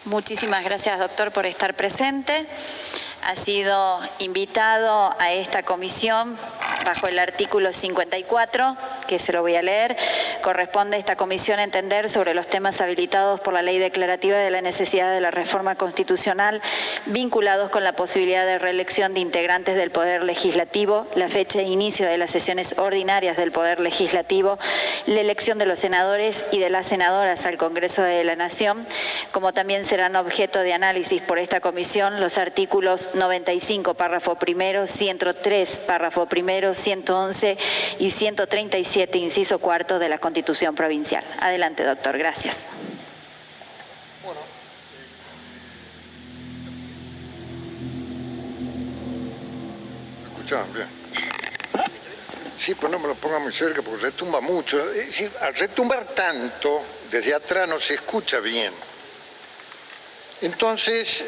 Muchísimas gracias, doctor, por estar presente. Ha sido invitado a esta comisión bajo el artículo 54, que se lo voy a leer. Corresponde a esta comisión entender sobre los temas habilitados por la ley declarativa de la necesidad de la reforma constitucional vinculados con la posibilidad de reelección de integrantes del Poder Legislativo, la fecha de inicio de las sesiones ordinarias del Poder Legislativo, la elección de los senadores y de las senadoras al Congreso de la Nación, como también serán objeto de análisis por esta comisión los artículos 95, párrafo primero, 103, párrafo primero, 111 y 137, inciso cuarto de la Constitución Provincial. Adelante, doctor. Gracias. Bueno, ¿me escuchaban bien? Sí, pero no me lo ponga muy cerca porque retumba mucho. Es decir, al retumbar tanto, desde atrás no se escucha bien. Entonces,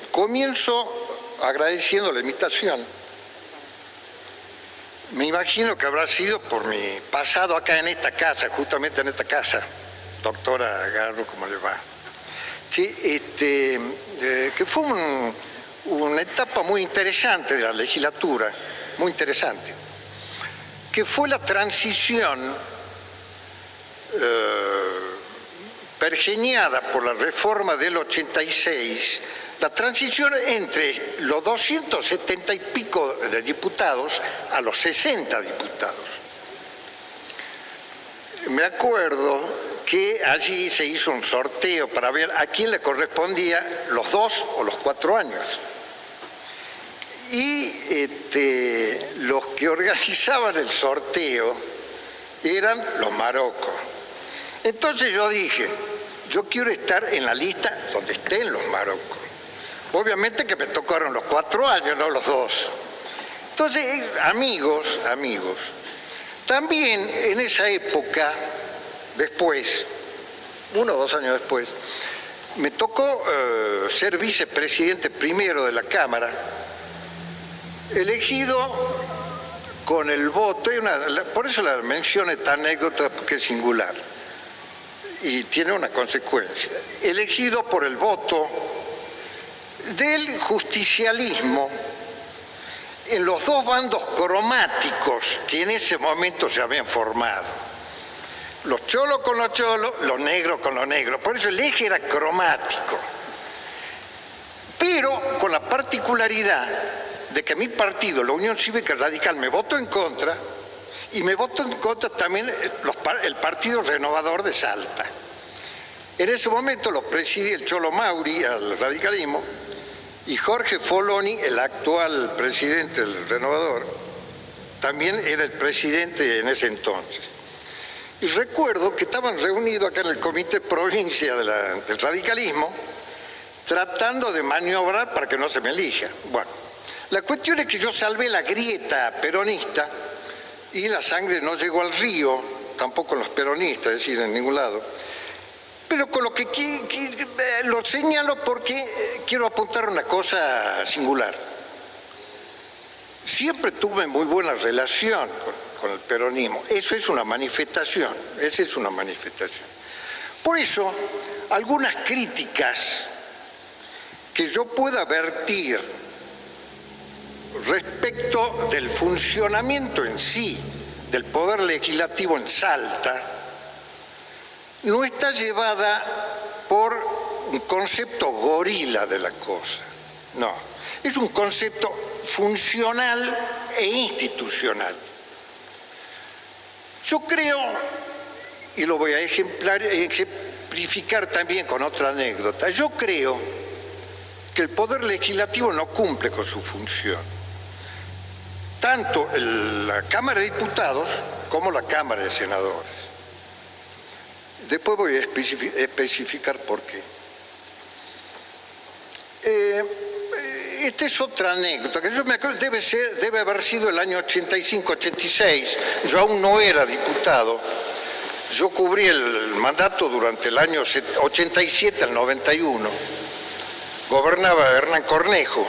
comienzo agradeciendo la invitación. Me imagino que habrá sido por mi pasado acá en esta casa, justamente en esta casa. Doctora Garro, ¿cómo le va? Sí, que fue una etapa muy interesante de la legislatura, muy interesante, que fue la transición pergeñada por la reforma del 86, la transición entre los 270 y pico de diputados a los 60 diputados. Me acuerdo que allí se hizo un sorteo para ver a quién le correspondía los 2 o los 4 años. Y los que organizaban el sorteo eran los marocos. Entonces yo dije, yo quiero estar en la lista donde estén los marocos. Obviamente que me tocaron los 4 años, no los 2. Entonces, amigos, también en esa época, después, 1 o 2 años después, me tocó ser vicepresidente primero de la Cámara, elegido con el voto, por eso la menciono esta anécdota porque es singular y tiene una consecuencia, elegido por el voto del justicialismo en los 2 bandos cromáticos que en ese momento se habían formado. Los cholos con los cholos, los negros con los negros. Por eso el eje era cromático. Pero con la particularidad de que mi partido, la Unión Cívica Radical, me votó en contra, y me votó en contra también el Partido Renovador de Salta. En ese momento lo presidía el Cholo Mauri al radicalismo, y Jorge Foloni, el actual presidente del Renovador, también era el presidente en ese entonces. Y recuerdo que estaban reunidos acá en el Comité Provincia del Radicalismo, tratando de maniobrar para que no se me elija. Bueno, la cuestión es que yo salvé la grieta peronista y la sangre no llegó al río, tampoco los peronistas, es decir, en ningún lado. Pero con lo que lo señalo porque quiero apuntar una cosa singular. Siempre tuve muy buena relación con el peronismo. Eso es una manifestación, esa es una manifestación. Por eso, algunas críticas que yo pueda vertir respecto del funcionamiento en sí del Poder Legislativo en Salta, no está llevada por un concepto gorila de la cosa, no, es un concepto funcional e institucional. Yo creo, y lo voy a ejemplificar también con otra anécdota, yo creo que el Poder Legislativo no cumple con su función, tanto la Cámara de Diputados como la Cámara de Senadores. Después voy a especificar por qué. Esta es otra anécdota, que yo me acuerdo, debe haber sido el año 85-86, yo aún no era diputado, yo cubrí el mandato durante el año 87 al 91, gobernaba Hernán Cornejo,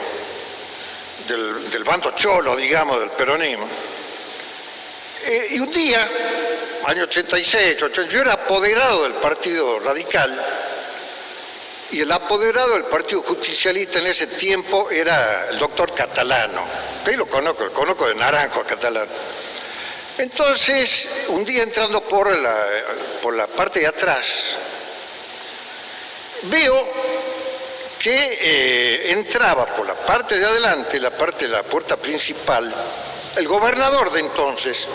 del bando cholo, digamos, del peronismo, y un día, año 86, yo era apoderado del Partido Radical, y el apoderado del Partido Justicialista en ese tiempo era el doctor Catalano. Ahí lo conozco de naranjo a Catalano. Entonces, un día entrando por la parte de atrás, veo que entraba por la parte de adelante, la parte de la puerta principal, el gobernador de entonces,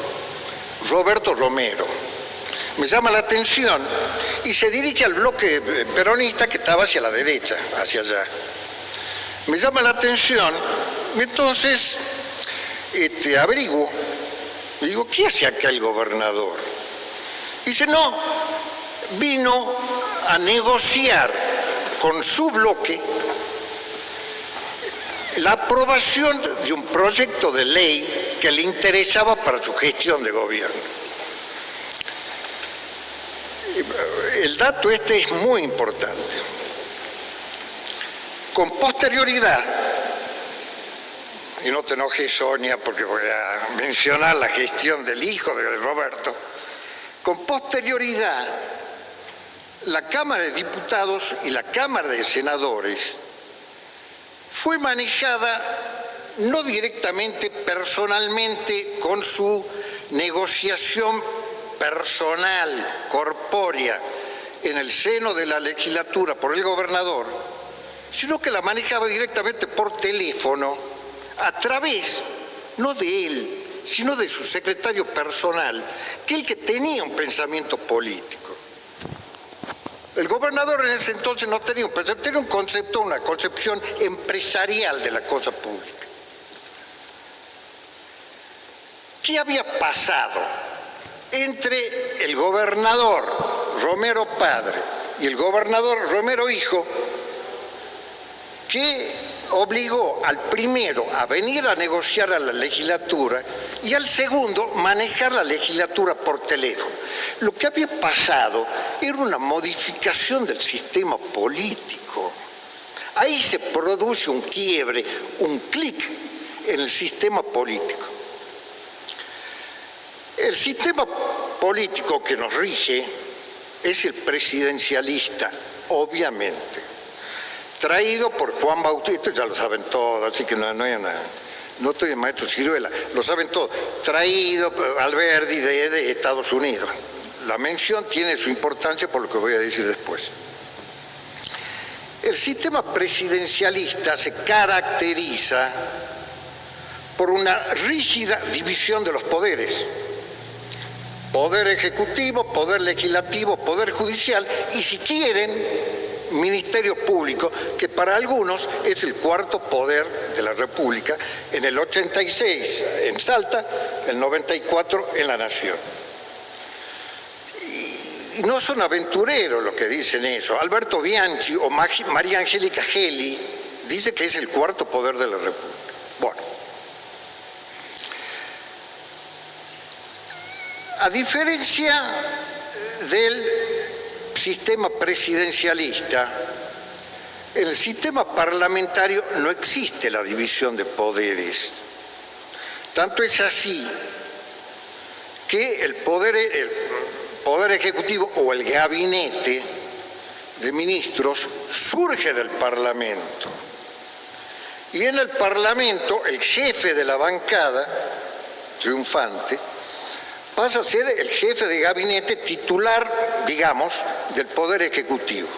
Roberto Romero. Me llama la atención y se dirige al bloque peronista que estaba hacia la derecha, hacia allá. Me llama la atención, entonces averiguo, y digo, ¿qué hace acá el gobernador? Dice, no, vino a negociar con su bloque la aprobación de un proyecto de ley que le interesaba para su gestión de gobierno. El dato este es muy importante. Con posterioridad, y no te enojes, Sonia, porque voy a mencionar la gestión del hijo de Roberto, con posterioridad, la Cámara de Diputados y la Cámara de Senadores fue manejada no directamente, personalmente, con su negociación personal, corpórea, en el seno de la legislatura por el gobernador, sino que la manejaba directamente por teléfono, a través, no de él, sino de su secretario personal, que es el que tenía un pensamiento político. El gobernador en ese entonces no tenía un pensamiento, tenía un concepto, una concepción empresarial de la cosa pública. ¿Qué había pasado entre el gobernador Romero padre y el gobernador Romero hijo, que obligó al primero a venir a negociar a la legislatura y al segundo manejar la legislatura por teléfono? Lo que había pasado era una modificación del sistema político. Ahí se produce un quiebre, un clic en el sistema político. El sistema político que nos rige es el presidencialista, obviamente, traído por Juan Bautista, ya lo saben todos, así que no estoy de maestro Ciruela, lo saben todos, traído Alberdi de Estados Unidos. La mención tiene su importancia por lo que voy a decir después. El sistema presidencialista se caracteriza por una rígida división de los poderes. Poder ejecutivo, poder legislativo, poder judicial y, si quieren, ministerio público, que para algunos es el cuarto poder de la República, en el 86 en Salta, el 94 en La Nación. Y no son aventureros los que dicen eso. Alberto Bianchi o María Angélica Gelli dice que es el cuarto poder de la República. Bueno. A diferencia del sistema presidencialista, en el sistema parlamentario no existe la división de poderes. Tanto es así que el poder ejecutivo o el gabinete de ministros surge del Parlamento. Y en el Parlamento el jefe de la bancada triunfante pasa a ser el jefe de gabinete titular, digamos, del Poder Ejecutivo.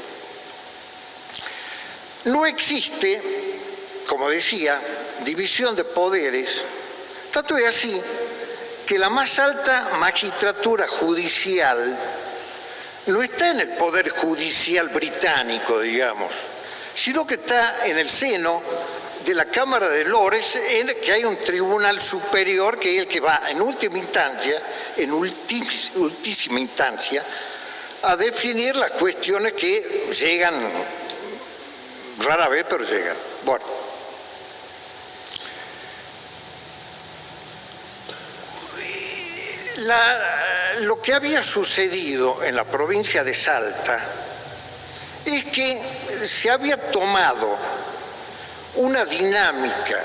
No existe, como decía, división de poderes, tanto es así que la más alta magistratura judicial no está en el Poder Judicial británico, digamos, sino que está en el seno de la Cámara de Lores, en que hay un tribunal superior que es el que va en última instancia, a definir las cuestiones que llegan, rara vez, pero llegan. Bueno. Lo que había sucedido en la provincia de Salta es que se había tomado una dinámica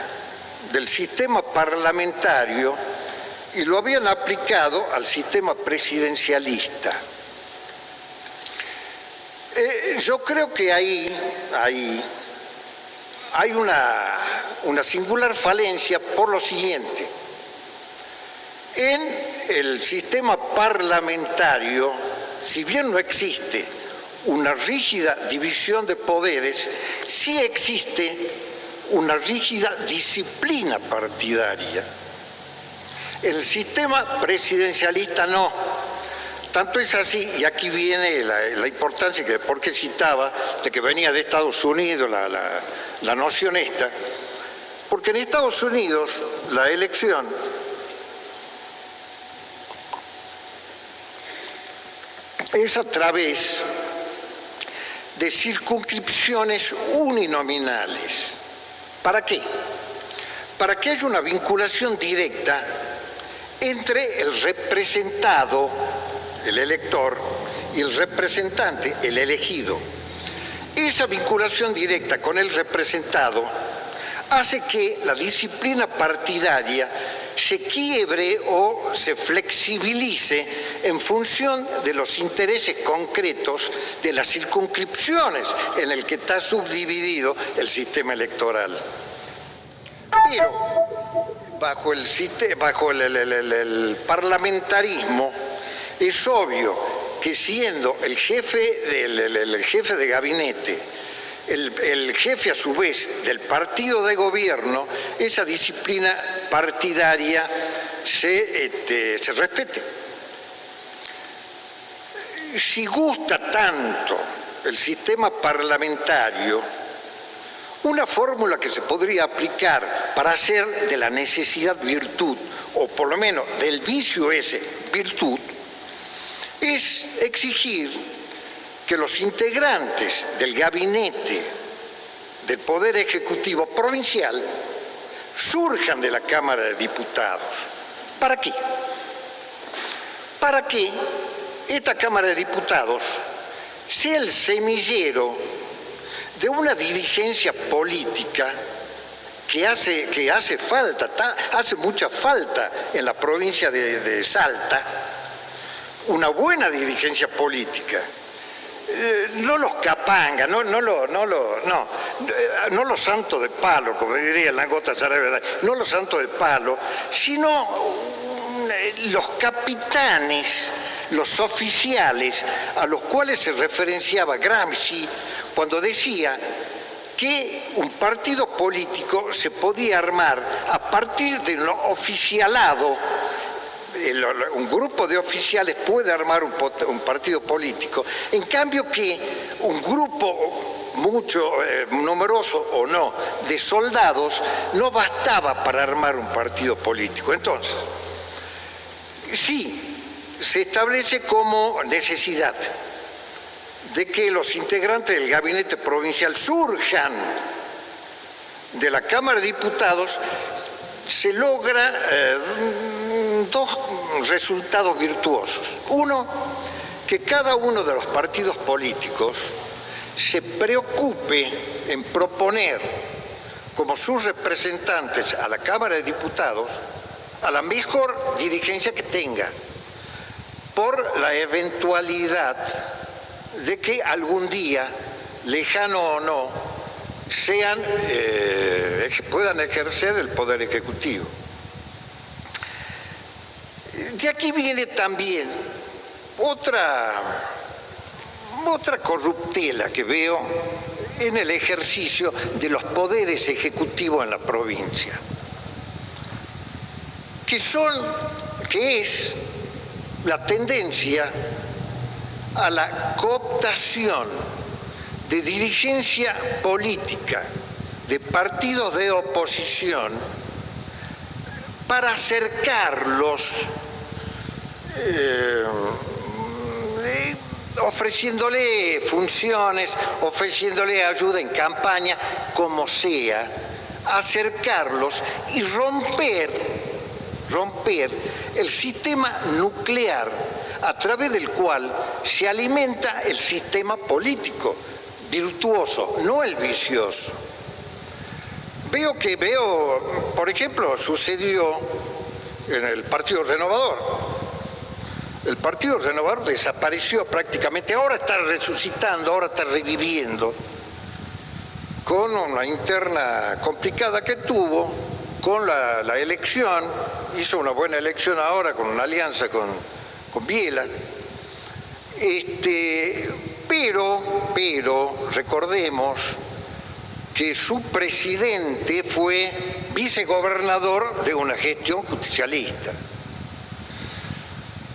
del sistema parlamentario y lo habían aplicado al sistema presidencialista. Yo creo que ahí hay una singular falencia por lo siguiente. En el sistema parlamentario, si bien no existe una rígida división de poderes, sí existe una rígida disciplina partidaria. El sistema presidencialista no. Tanto es así, y aquí viene la importancia que por qué citaba, de que venía de Estados Unidos la noción esta, porque en Estados Unidos la elección es a través de circunscripciones uninominales. ¿Para qué? Para que haya una vinculación directa entre el representado, el elector, y el representante, el elegido. Esa vinculación directa con el representado hace que la disciplina partidaria se quiebre o se flexibilice en función de los intereses concretos de las circunscripciones en el que está subdividido el sistema electoral. Pero bajo el parlamentarismo es obvio que siendo el jefe de gabinete el jefe a su vez del partido de gobierno, esa disciplina partidaria se respete. Si gusta tanto el sistema parlamentario, una fórmula que se podría aplicar para hacer de la necesidad virtud, o por lo menos del vicio ese virtud, es exigir que los integrantes del gabinete del Poder Ejecutivo provincial surjan de la Cámara de Diputados. ¿Para qué? Para que esta Cámara de Diputados sea el semillero de una dirigencia política que hace mucha falta en la provincia de Salta, una buena dirigencia política. No los capangas, no los santos de palo, como diría la gota Sarabia, no los santos de palo, sino los capitanes, los oficiales a los cuales se referenciaba Gramsci cuando decía que un partido político se podía armar a partir de lo oficialado. Un grupo de oficiales puede armar un partido político, en cambio que un grupo numeroso o no de soldados no bastaba para armar un partido político. Entonces, sí, se establece como necesidad de que los integrantes del gabinete provincial surjan de la Cámara de Diputados. Se logra dos resultados virtuosos. Uno, que cada uno de los partidos políticos se preocupe en proponer como sus representantes a la Cámara de Diputados a la mejor dirigencia que tenga, por la eventualidad de que algún día, lejano o no, puedan ejercer el Poder Ejecutivo. De aquí viene también otra corruptela que veo en el ejercicio de los poderes ejecutivos en la provincia, que es la tendencia a la cooptación de dirigencia política de partidos de oposición para acercarlos, ofreciéndole funciones, ofreciéndole ayuda en campaña, como sea, acercarlos y romper el sistema nuclear a través del cual se alimenta el sistema político virtuoso, no el vicioso. Por ejemplo, sucedió en el Partido Renovador. el Partido Renovador desapareció prácticamente, ahora está resucitando, ahora está reviviendo, con una interna complicada que tuvo, con la elección, hizo una buena elección ahora con una alianza con Biela, pero recordemos que su presidente fue vicegobernador de una gestión justicialista.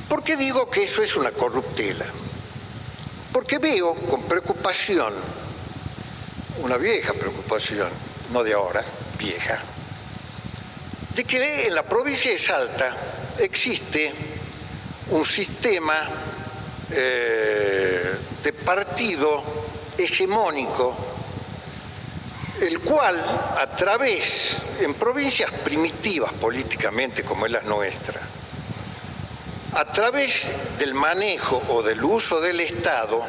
¿Por qué digo que eso es una corruptela? Porque veo con preocupación, una vieja preocupación, no de ahora, vieja, de que en la provincia de Salta existe un sistema de partido hegemónico, el cual a través, en provincias primitivas políticamente como es la nuestra, a través del manejo o del uso del Estado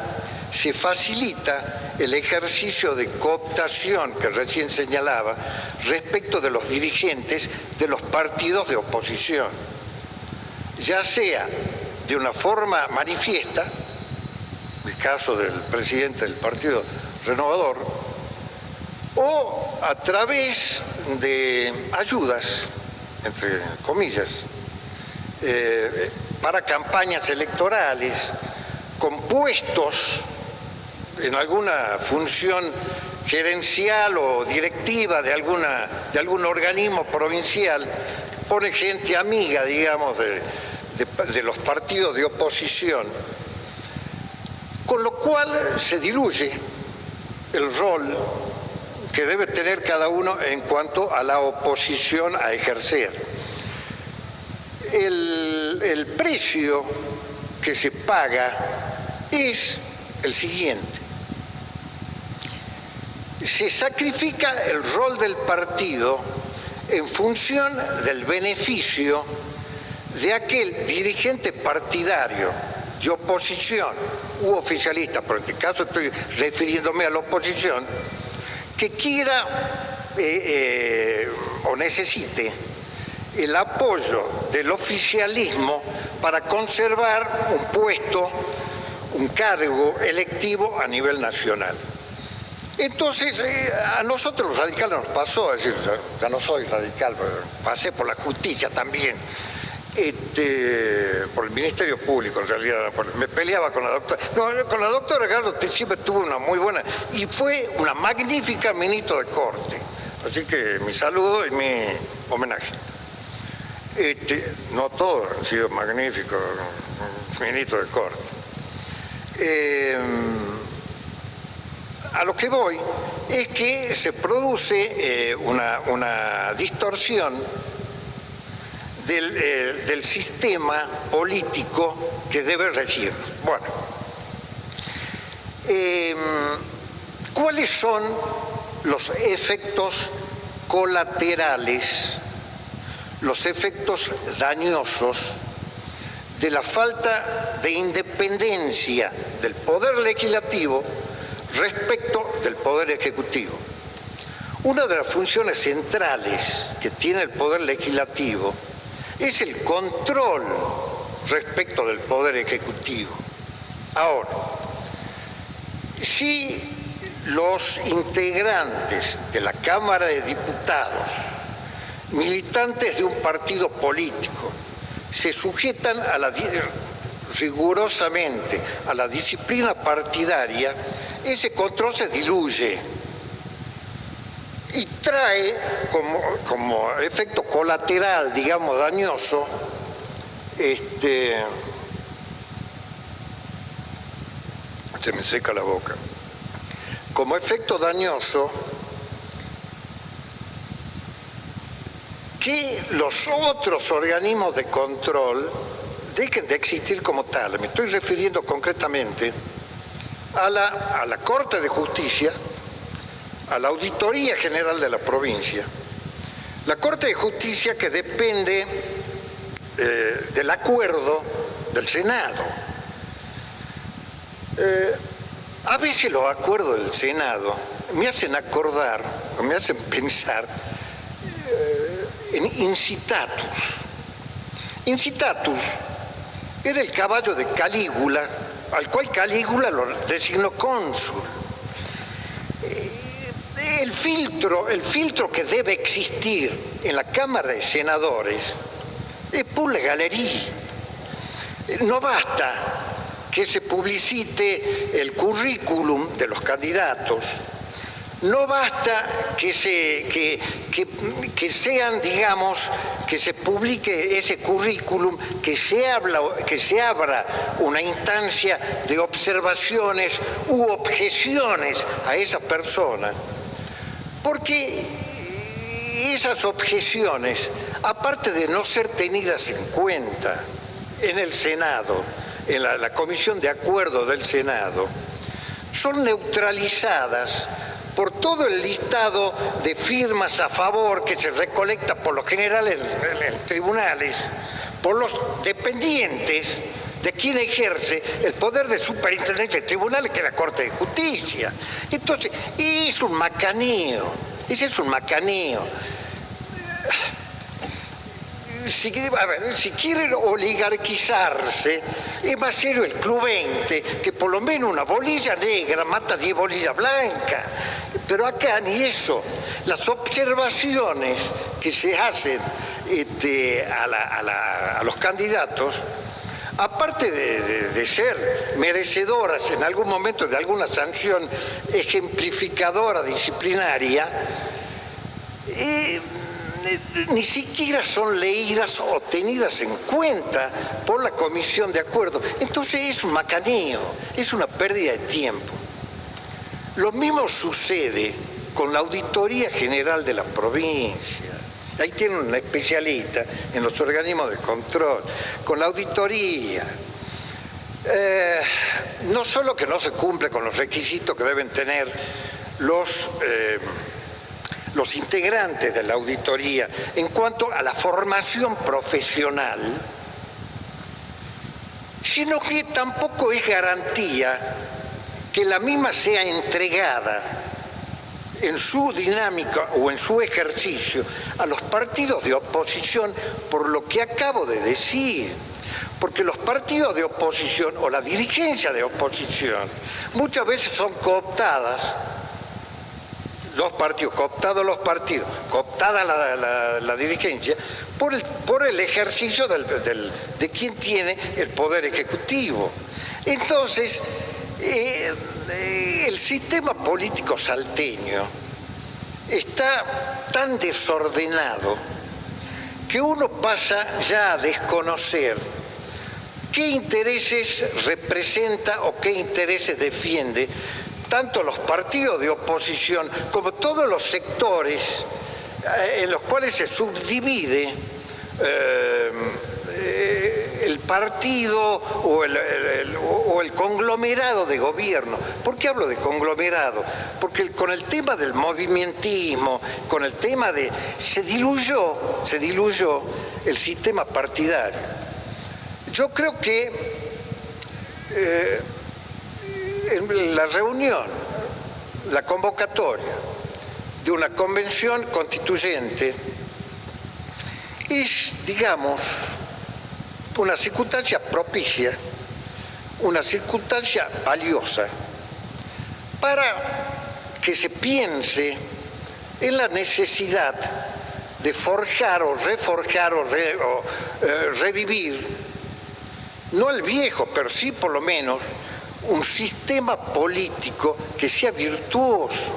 se facilita el ejercicio de cooptación que recién señalaba respecto de los dirigentes de los partidos de oposición, ya sea de una forma manifiesta, el caso del presidente del Partido Renovador, o a través de ayudas, entre comillas, para campañas electorales, con puestos en alguna función gerencial o directiva de algún organismo provincial, pone gente amiga, digamos, de los partidos de oposición, con lo cual se diluye el rol que debe tener cada uno en cuanto a la oposición a ejercer. El precio que se paga es el siguiente: se sacrifica el rol del partido en función del beneficio de aquel dirigente partidario de oposición u oficialista, pero en este caso estoy refiriéndome a la oposición, que quiera o necesite el apoyo del oficialismo para conservar un puesto, un cargo electivo a nivel nacional. Entonces, a nosotros los radicales nos pasó, es decir, ya no soy radical, pero pasé por la justicia también, por el Ministerio Público en realidad, me peleaba con la doctora. No, con la doctora Gardo siempre tuve una muy buena, y fue una magnífica ministra de Corte. Así que mi saludo y mi homenaje. No todo ha sido magnífico, ministro de Corte. A lo que voy es que se produce una distorsión del sistema político que debe regirnos. Bueno, ¿cuáles son los efectos colaterales, los efectos dañosos de la falta de independencia del poder legislativo respecto del poder ejecutivo? Una de las funciones centrales que tiene el poder legislativo es el control respecto del poder ejecutivo. Ahora, si los integrantes de la Cámara de Diputados, militantes de un partido político, se sujetan rigurosamente a la disciplina partidaria, ese control se diluye y trae como efecto colateral, digamos, dañoso, se me seca la boca, como efecto dañoso que los otros organismos de control dejen de existir como tal. Me estoy refiriendo concretamente a la Corte de Justicia, a la Auditoría General de la provincia. La Corte de Justicia, que depende del acuerdo del Senado. A veces los acuerdos del Senado me hacen acordar, o me hacen pensar en incitatus. Incitatus era el caballo de Calígula, al cual Calígula lo designó cónsul. El filtro que debe existir en la Cámara de Senadores es pura galería. No basta que se publicite el currículum de los candidatos, no basta que sean, digamos, que se publique ese currículum, que se abra una instancia de observaciones u objeciones a esa persona, porque esas objeciones, aparte de no ser tenidas en cuenta en el Senado, en la Comisión de Acuerdo del Senado, son neutralizadas por todo el listado de firmas a favor que se recolecta por lo general en tribunales, por los dependientes de quien ejerce el poder de superintendencia de tribunales, que es la Corte de Justicia. Entonces, es un macaneo, ese es un macaneo. Si quieren oligarquizarse, es más serio el Club 20, que por lo menos una bolilla negra mata 10 bolillas blancas. Pero acá ni eso. Las observaciones que se hacen a los candidatos, aparte de ser merecedoras en algún momento de alguna sanción ejemplificadora disciplinaria, ni siquiera son leídas o tenidas en cuenta por la Comisión de Acuerdo. Entonces es un macaneo, es una pérdida de tiempo. Lo mismo sucede con la Auditoría General de la provincia. Ahí tienen un especialista en los organismos de control. Con la auditoría, no solo que no se cumple con los requisitos que deben tener los integrantes de la auditoría en cuanto a la formación profesional, sino que tampoco es garantía que la misma sea entregada en su dinámica o en su ejercicio a los partidos de oposición, por lo que acabo de decir. Porque los partidos de oposición o la dirigencia de oposición muchas veces son cooptadas, cooptada la dirigencia, por el ejercicio de quien tiene el poder ejecutivo. Entonces, el sistema político salteño está tan desordenado que uno pasa ya a desconocer qué intereses representa o qué intereses defiende tanto los partidos de oposición como todos los sectores en los cuales se subdivide el partido o el conglomerado de gobierno. ¿Por qué hablo de conglomerado? Porque con el tema del movimentismo, con el tema de... se diluyó el sistema partidario. Yo creo que en la reunión, la convocatoria de una convención constituyente es, digamos, una circunstancia propicia, una circunstancia valiosa para que se piense en la necesidad de forjar o reforjar o revivir, no el viejo, pero sí por lo menos un sistema político que sea virtuoso.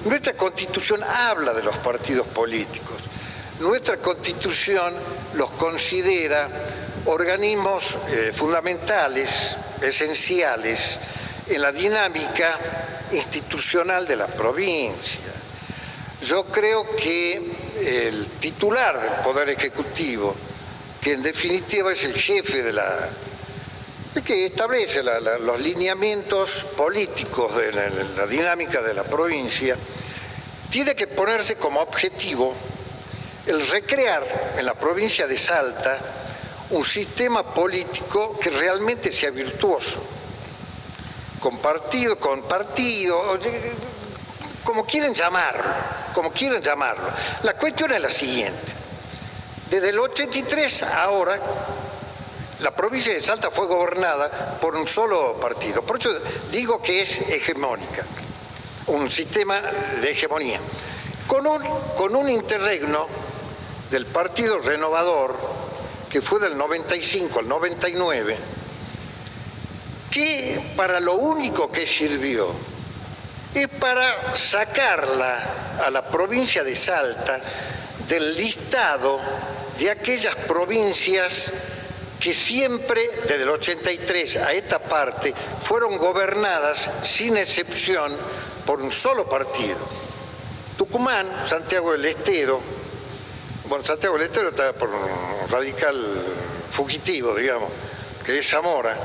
Nuestra Constitución habla de los partidos políticos. Nuestra Constitución los considera organismos fundamentales, esenciales, en la dinámica institucional de la provincia. Yo creo que el titular del Poder Ejecutivo, que en definitiva es el jefe que establece los lineamientos políticos de la dinámica de la provincia, tiene que ponerse como objetivo el recrear en la provincia de Salta un sistema político que realmente sea virtuoso, con partido, como quieran llamarlo. La cuestión es la siguiente: desde el 83 a ahora, la provincia de Salta fue gobernada por un solo partido. Por eso digo que es hegemónica, un sistema de hegemonía. Con un interregno del Partido Renovador, que fue del 95 al 99, que para lo único que sirvió es para sacarla a la provincia de Salta del listado de aquellas provincias que siempre, desde el 83 a esta parte, fueron gobernadas sin excepción por un solo partido. Tucumán, Santiago del Estero, bueno, Santiago del Estero está por un radical fugitivo, digamos, que es Zamora,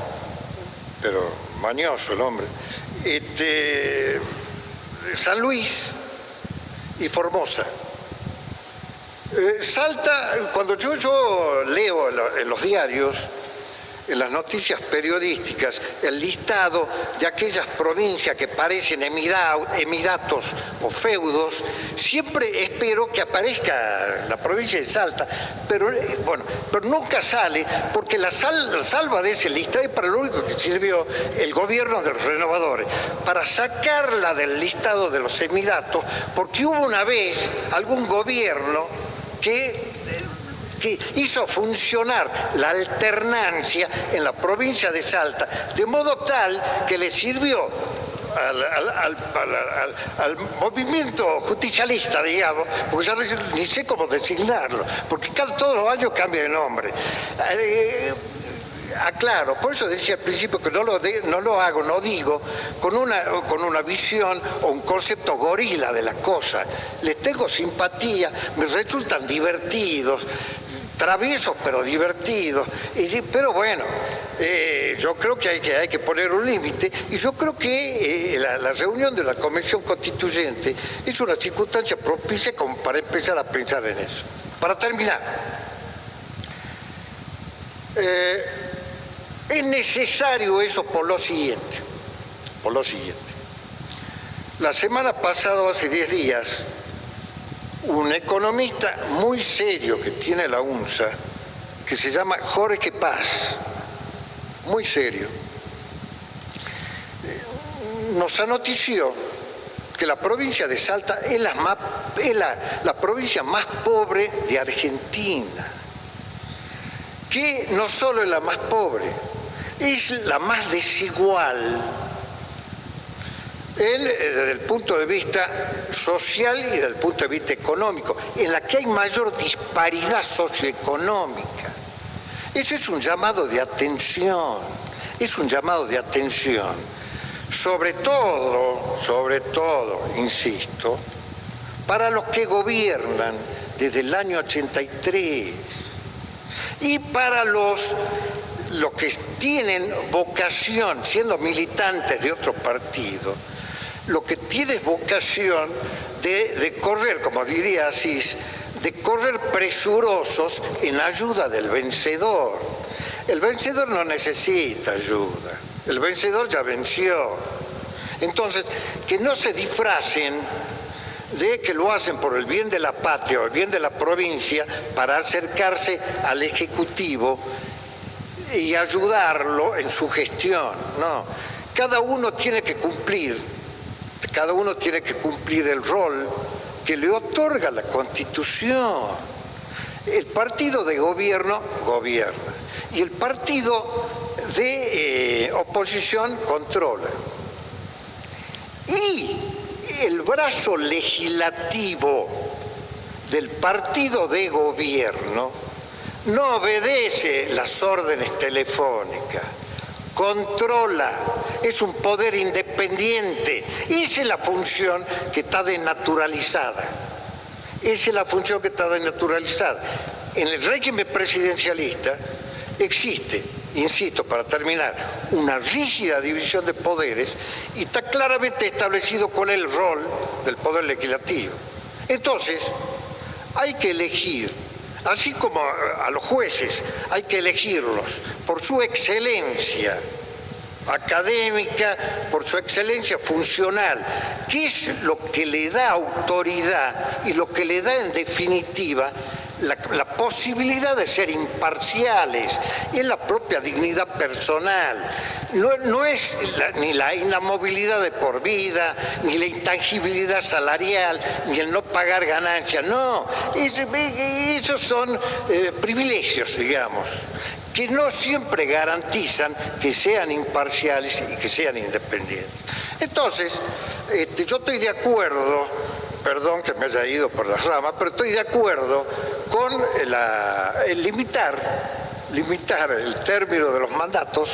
pero mañoso el hombre. San Luis y Formosa. Salta, cuando yo leo en los diarios, en las noticias periodísticas, el listado de aquellas provincias que parecen emiratos o feudos, siempre espero que aparezca la provincia de Salta, pero nunca sale, porque la salva de ese listado es para lo único que sirvió el gobierno de los renovadores, para sacarla del listado de los emiratos, porque hubo una vez algún gobierno que hizo funcionar la alternancia en la provincia de Salta, de modo tal que le sirvió al movimiento justicialista, digamos, porque ya ni sé cómo designarlo, porque todos los años cambia de nombre. Aclaro, por eso decía al principio que no lo digo con una visión o un concepto gorila de la cosa. Les tengo simpatía, me resultan divertidos, traviesos pero divertidos, pero bueno, yo creo que hay que poner un límite, y yo creo que la reunión de la Convención Constituyente es una circunstancia propicia como para empezar a pensar en eso. Para terminar, es necesario eso por lo siguiente. La semana pasada, hace 10 días, un economista muy serio que tiene la UNSA, que se llama Jorge Paz, muy serio, nos anotició que la provincia de Salta es la provincia más pobre de Argentina, que no solo es la más pobre, es la más desigual desde el punto de vista social y desde el punto de vista económico, en la que hay mayor disparidad socioeconómica. Ese es un llamado de atención, sobre todo, insisto, para los que gobiernan desde el año 83 y para los que tienen vocación, siendo militantes de otro partido, lo que tiene vocación de correr, como diría Asís, de correr presurosos en ayuda del vencedor. El vencedor no necesita ayuda, el vencedor ya venció. Entonces, que no se disfracen de que lo hacen por el bien de la patria o el bien de la provincia para acercarse al Ejecutivo y ayudarlo en su gestión. No, cada uno tiene que cumplir el rol que le otorga la Constitución. El partido de gobierno gobierna y el partido de oposición controla. Y el brazo legislativo del partido de gobierno no obedece las órdenes telefónicas, controla, es un poder independiente. Esa es la función que está desnaturalizada. En el régimen presidencialista existe, insisto, para terminar, una rígida división de poderes y está claramente establecido cuál es el rol del poder legislativo. Entonces, hay que elegir, así como a los jueces hay que elegirlos por su excelencia académica, por su excelencia funcional, que es lo que le da autoridad y lo que le da en definitiva la posibilidad de ser imparciales y en la propia dignidad personal. No es ni la inamovilidad de por vida, ni la intangibilidad salarial, ni el no pagar ganancias, no. Esos son privilegios, digamos, que no siempre garantizan que sean imparciales y que sean independientes. Entonces, yo estoy de acuerdo, perdón que me haya ido por las ramas, pero estoy de acuerdo con el limitar el término de los mandatos.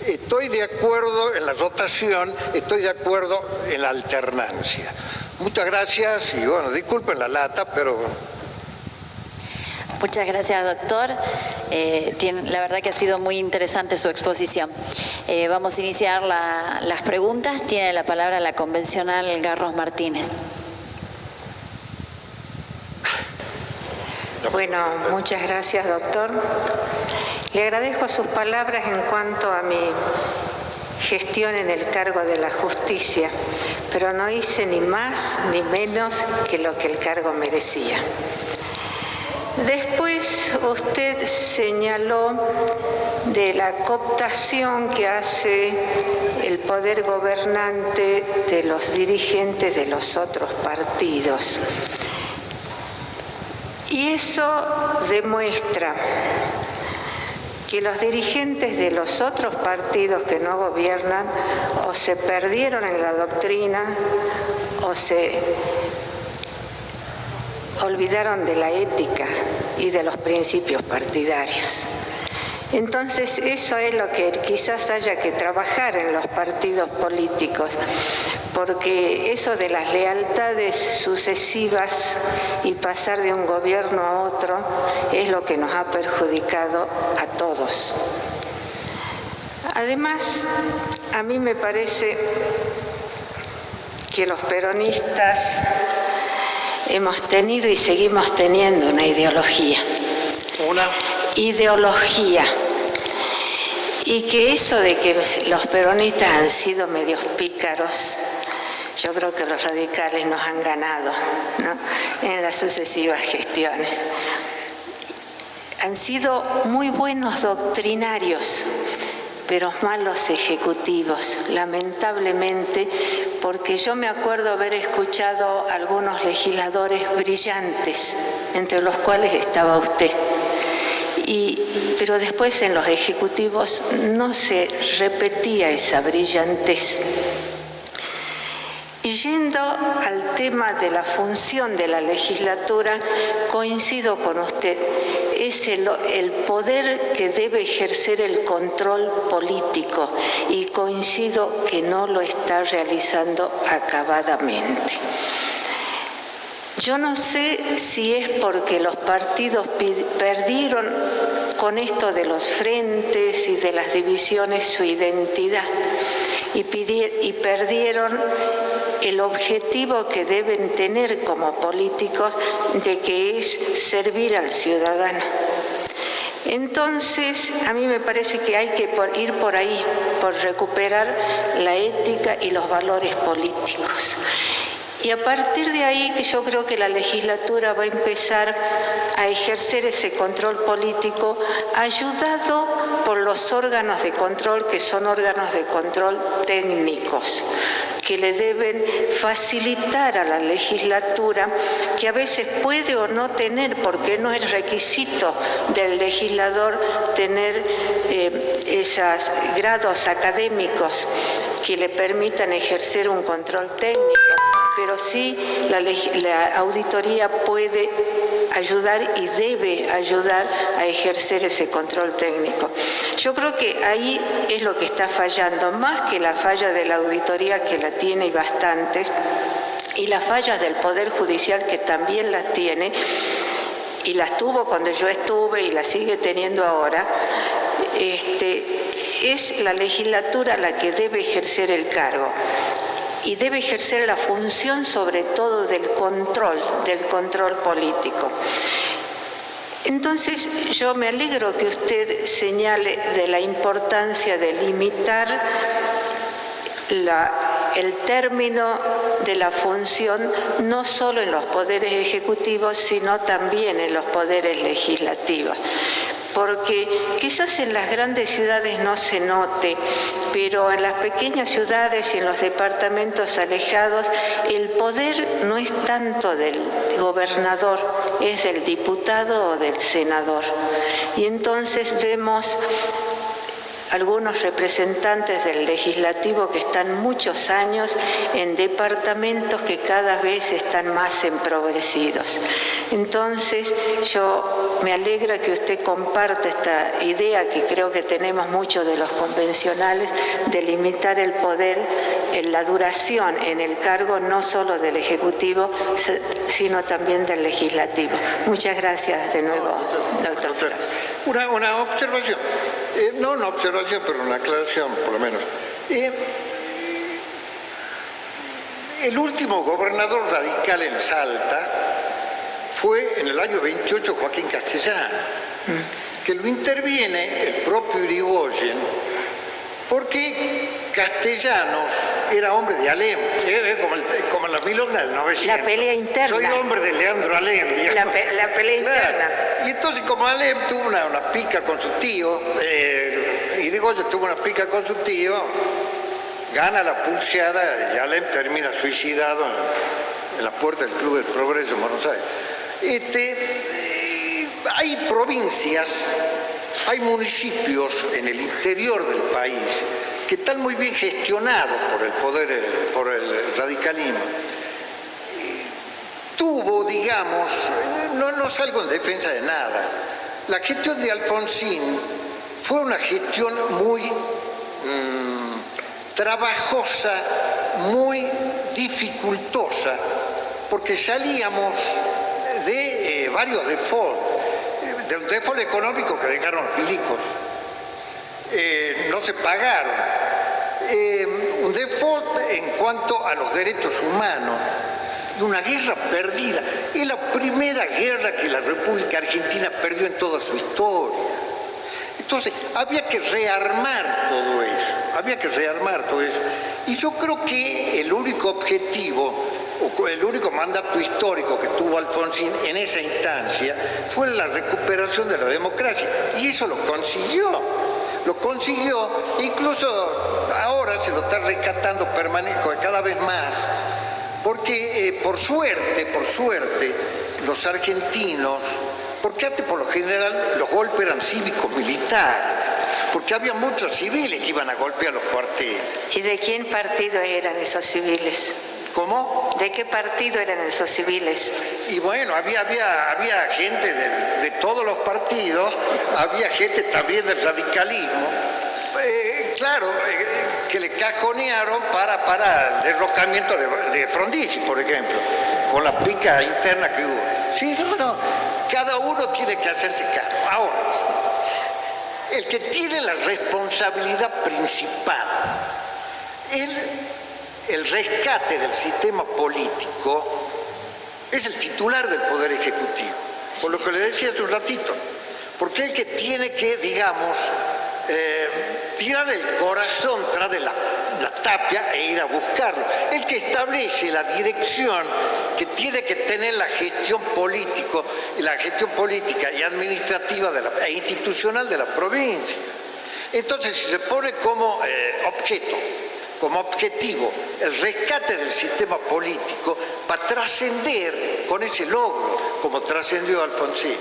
Estoy de acuerdo en la rotación, estoy de acuerdo en la alternancia. Muchas gracias y bueno, disculpen la lata, pero... Muchas gracias, doctor. La verdad que ha sido muy interesante su exposición. Vamos a iniciar las preguntas. Tiene la palabra la convencional Garros Martínez. Bueno, muchas gracias, doctor. Le agradezco sus palabras en cuanto a mi gestión en el cargo de la justicia, pero no hice ni más ni menos que lo que el cargo merecía. Después usted señaló de la cooptación que hace el poder gobernante de los dirigentes de los otros partidos. Y eso demuestra que los dirigentes de los otros partidos que no gobiernan o se perdieron en la doctrina o se olvidaron de la ética y de los principios partidarios. Entonces, eso es lo que quizás haya que trabajar en los partidos políticos, porque eso de las lealtades sucesivas y pasar de un gobierno a otro es lo que nos ha perjudicado a todos. Además, a mí me parece que los peronistas hemos tenido y seguimos teniendo una ideología. Ideología. Y que eso de que los peronistas han sido medios pícaros, yo creo que los radicales nos han ganado, ¿no?, en las sucesivas gestiones. Han sido muy buenos doctrinarios, pero malos ejecutivos, lamentablemente, porque yo me acuerdo haber escuchado a algunos legisladores brillantes, entre los cuales estaba usted. Pero después en los ejecutivos no se repetía esa brillantez. Y yendo al tema de la función de la legislatura, coincido con usted. Es el poder que debe ejercer el control político y coincido que no lo está realizando acabadamente. Yo no sé si es porque los partidos perdieron con esto de los frentes y de las divisiones su identidad y perdieron el objetivo que deben tener como políticos, de que es servir al ciudadano. Entonces, a mí me parece que hay que ir por ahí, por recuperar la ética y los valores políticos. Y a partir de ahí, que yo creo que la legislatura va a empezar a ejercer ese control político, ayudado por los órganos de control, que son órganos de control técnicos, que le deben facilitar a la legislatura, que a veces puede o no tener, porque no es requisito del legislador tener esos grados académicos que le permitan ejercer un control técnico, pero sí la auditoría puede ayudar y debe ayudar a ejercer ese control técnico. Yo creo que ahí es lo que está fallando, más que la falla de la auditoría, que la tiene y bastante, y las fallas del Poder Judicial, que también las tiene, y las tuvo cuando yo estuve y las sigue teniendo ahora. Es la legislatura la que debe ejercer el cargo y debe ejercer la función sobre todo del control político. Entonces, yo me alegro que usted señale de la importancia de limitar el término de la función no solo en los poderes ejecutivos, sino también en los poderes legislativos. Porque quizás en las grandes ciudades no se note, pero en las pequeñas ciudades y en los departamentos alejados, el poder no es tanto del gobernador, es del diputado o del senador. Y entonces vemos algunos representantes del legislativo que están muchos años en departamentos que cada vez están más empobrecidos. Entonces, yo me alegra que usted comparte esta idea que creo que tenemos muchos de los convencionales de limitar el poder en la duración en el cargo no solo del Ejecutivo, sino también del Legislativo. Muchas gracias de nuevo, doctor. Una observación. No una observación, pero una aclaración, por lo menos. El último gobernador radical en Salta fue en el año 28 Joaquín Castellano, que lo interviene el propio Irigoyen, porque Castellanos era hombre de Alem, era como la milonga del 900. La pelea interna. Soy hombre de Leandro Alem, digamos. La pelea interna. Y entonces, como Alem tuvo una pica con su tío, Irigoyen tuvo una pica con su tío, gana la pulseada y Alem termina suicidado en la puerta del Club del Progreso en Buenos Aires. Hay provincias, hay municipios en el interior del país que están muy bien gestionados por el radicalismo. Tuvo, digamos, no salgo en defensa de nada, la gestión de Alfonsín fue una gestión muy trabajosa, muy dificultosa, porque salíamos de varios defaults, de un default económico que dejaron los milicos, no se pagaron, un default en cuanto a los derechos humanos, una guerra perdida. Es la primera guerra que la República Argentina perdió en toda su historia. Entonces, había que rearmar todo eso, Y yo creo que el único objetivo, o el único mandato histórico que tuvo Alfonsín en esa instancia fue la recuperación de la democracia. Y eso lo consiguió, incluso ahora se lo está rescatando cada vez más, porque por suerte, los argentinos, porque antes por lo general los golpes eran cívicos-militares, porque había muchos civiles que iban a golpear los cuarteles. ¿Y de quién partido eran esos civiles? ¿Cómo? ¿De qué partido eran esos civiles? Y bueno, había gente de todos los partidos, había gente también del radicalismo, que le cajonearon para el derrocamiento de Frondizi, por ejemplo, con la pica interna que hubo. Sí, cada uno tiene que hacerse cargo. Ahora, el que tiene la responsabilidad principal, el rescate del sistema político, es el titular del Poder Ejecutivo, por lo que le decía hace un ratito, porque el que tiene que, digamos, tirar el corazón tras de la tapia e ir a buscarlo, el que establece la dirección que tiene que tener la gestión política y administrativa e institucional de la provincia. Entonces, si se pone como objetivo el rescate del sistema político para trascender con ese logro, como trascendió Alfonsín.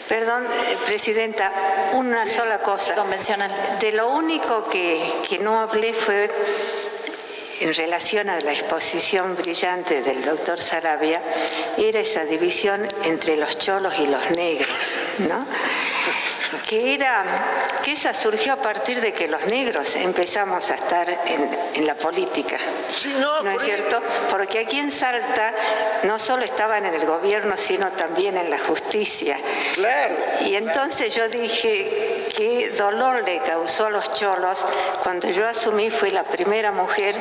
Perdón, Presidenta, una sola cosa. Convencional. De lo único que no hablé fue en relación a la exposición brillante del doctor Saravia, era esa división entre los cholos y los negros, ¿no? Que esa surgió a partir de que los negros empezamos a estar en la política. Sí, ¿No es cierto? Porque aquí en Salta no solo estaban en el gobierno, sino también en la justicia. Claro. Y entonces yo dije, qué dolor le causó a los cholos. Cuando yo asumí, fui la primera mujer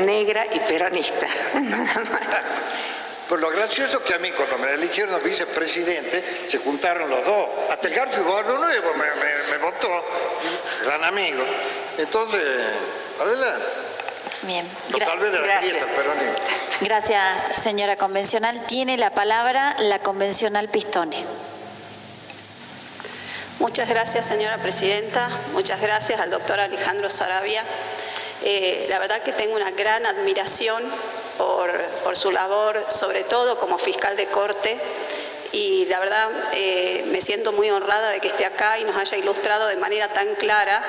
negra y peronista. Nada más. Pues lo gracioso que a mí, cuando me eligieron vicepresidente, se juntaron los dos. Hasta el Garfio Barrio Nuevo me votó, gran amigo. Entonces, adelante. Bien. Lo salvé de la grieta, pero ni... Gracias, señora convencional. Tiene la palabra la convencional Pistone. Muchas gracias, señora presidenta. Muchas gracias al doctor Alejandro Saravia. La verdad que tengo una gran admiración por su labor, sobre todo como fiscal de corte. Y la verdad me siento muy honrada de que esté acá y nos haya ilustrado de manera tan clara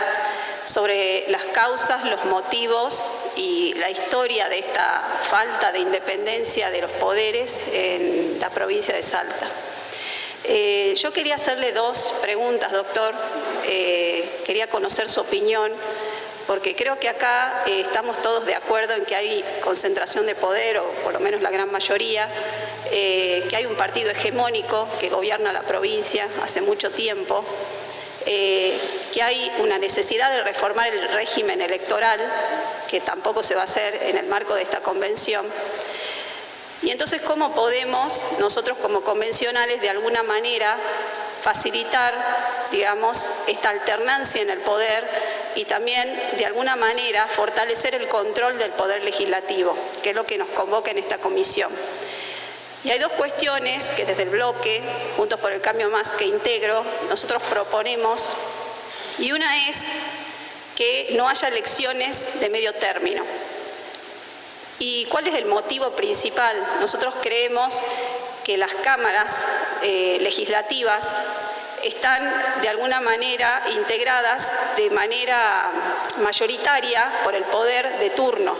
sobre las causas, los motivos y la historia de esta falta de independencia de los poderes en la provincia de Salta. Yo quería hacerle dos preguntas, doctor. Quería conocer su opinión, porque creo que acá estamos todos de acuerdo en que hay concentración de poder, o por lo menos la gran mayoría, que hay un partido hegemónico que gobierna la provincia hace mucho tiempo, que hay una necesidad de reformar el régimen electoral, que tampoco se va a hacer en el marco de esta convención. Y entonces, ¿cómo podemos nosotros como convencionales de alguna manera facilitar, digamos, esta alternancia en el poder y también de alguna manera fortalecer el control del poder legislativo, que es lo que nos convoca en esta comisión? Y hay dos cuestiones que desde el bloque, Juntos por el Cambio Más, que integro, nosotros proponemos, y una es que no haya elecciones de medio término. ¿Y cuál es el motivo principal? Nosotros creemos que las cámaras legislativas están de alguna manera integradas de manera mayoritaria por el poder de turno.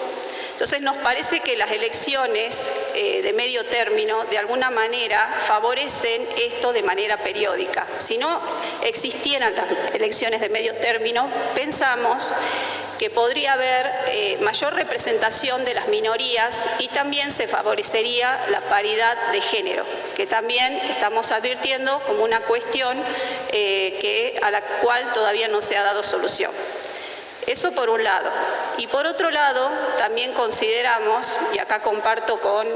Entonces nos parece que las elecciones de medio término de alguna manera favorecen esto de manera periódica. Si no existieran las elecciones de medio término, pensamos que podría haber mayor representación de las minorías y también se favorecería la paridad de género, que también estamos advirtiendo como una cuestión a la cual todavía no se ha dado solución. Eso por un lado. Y por otro lado, también consideramos, y acá comparto con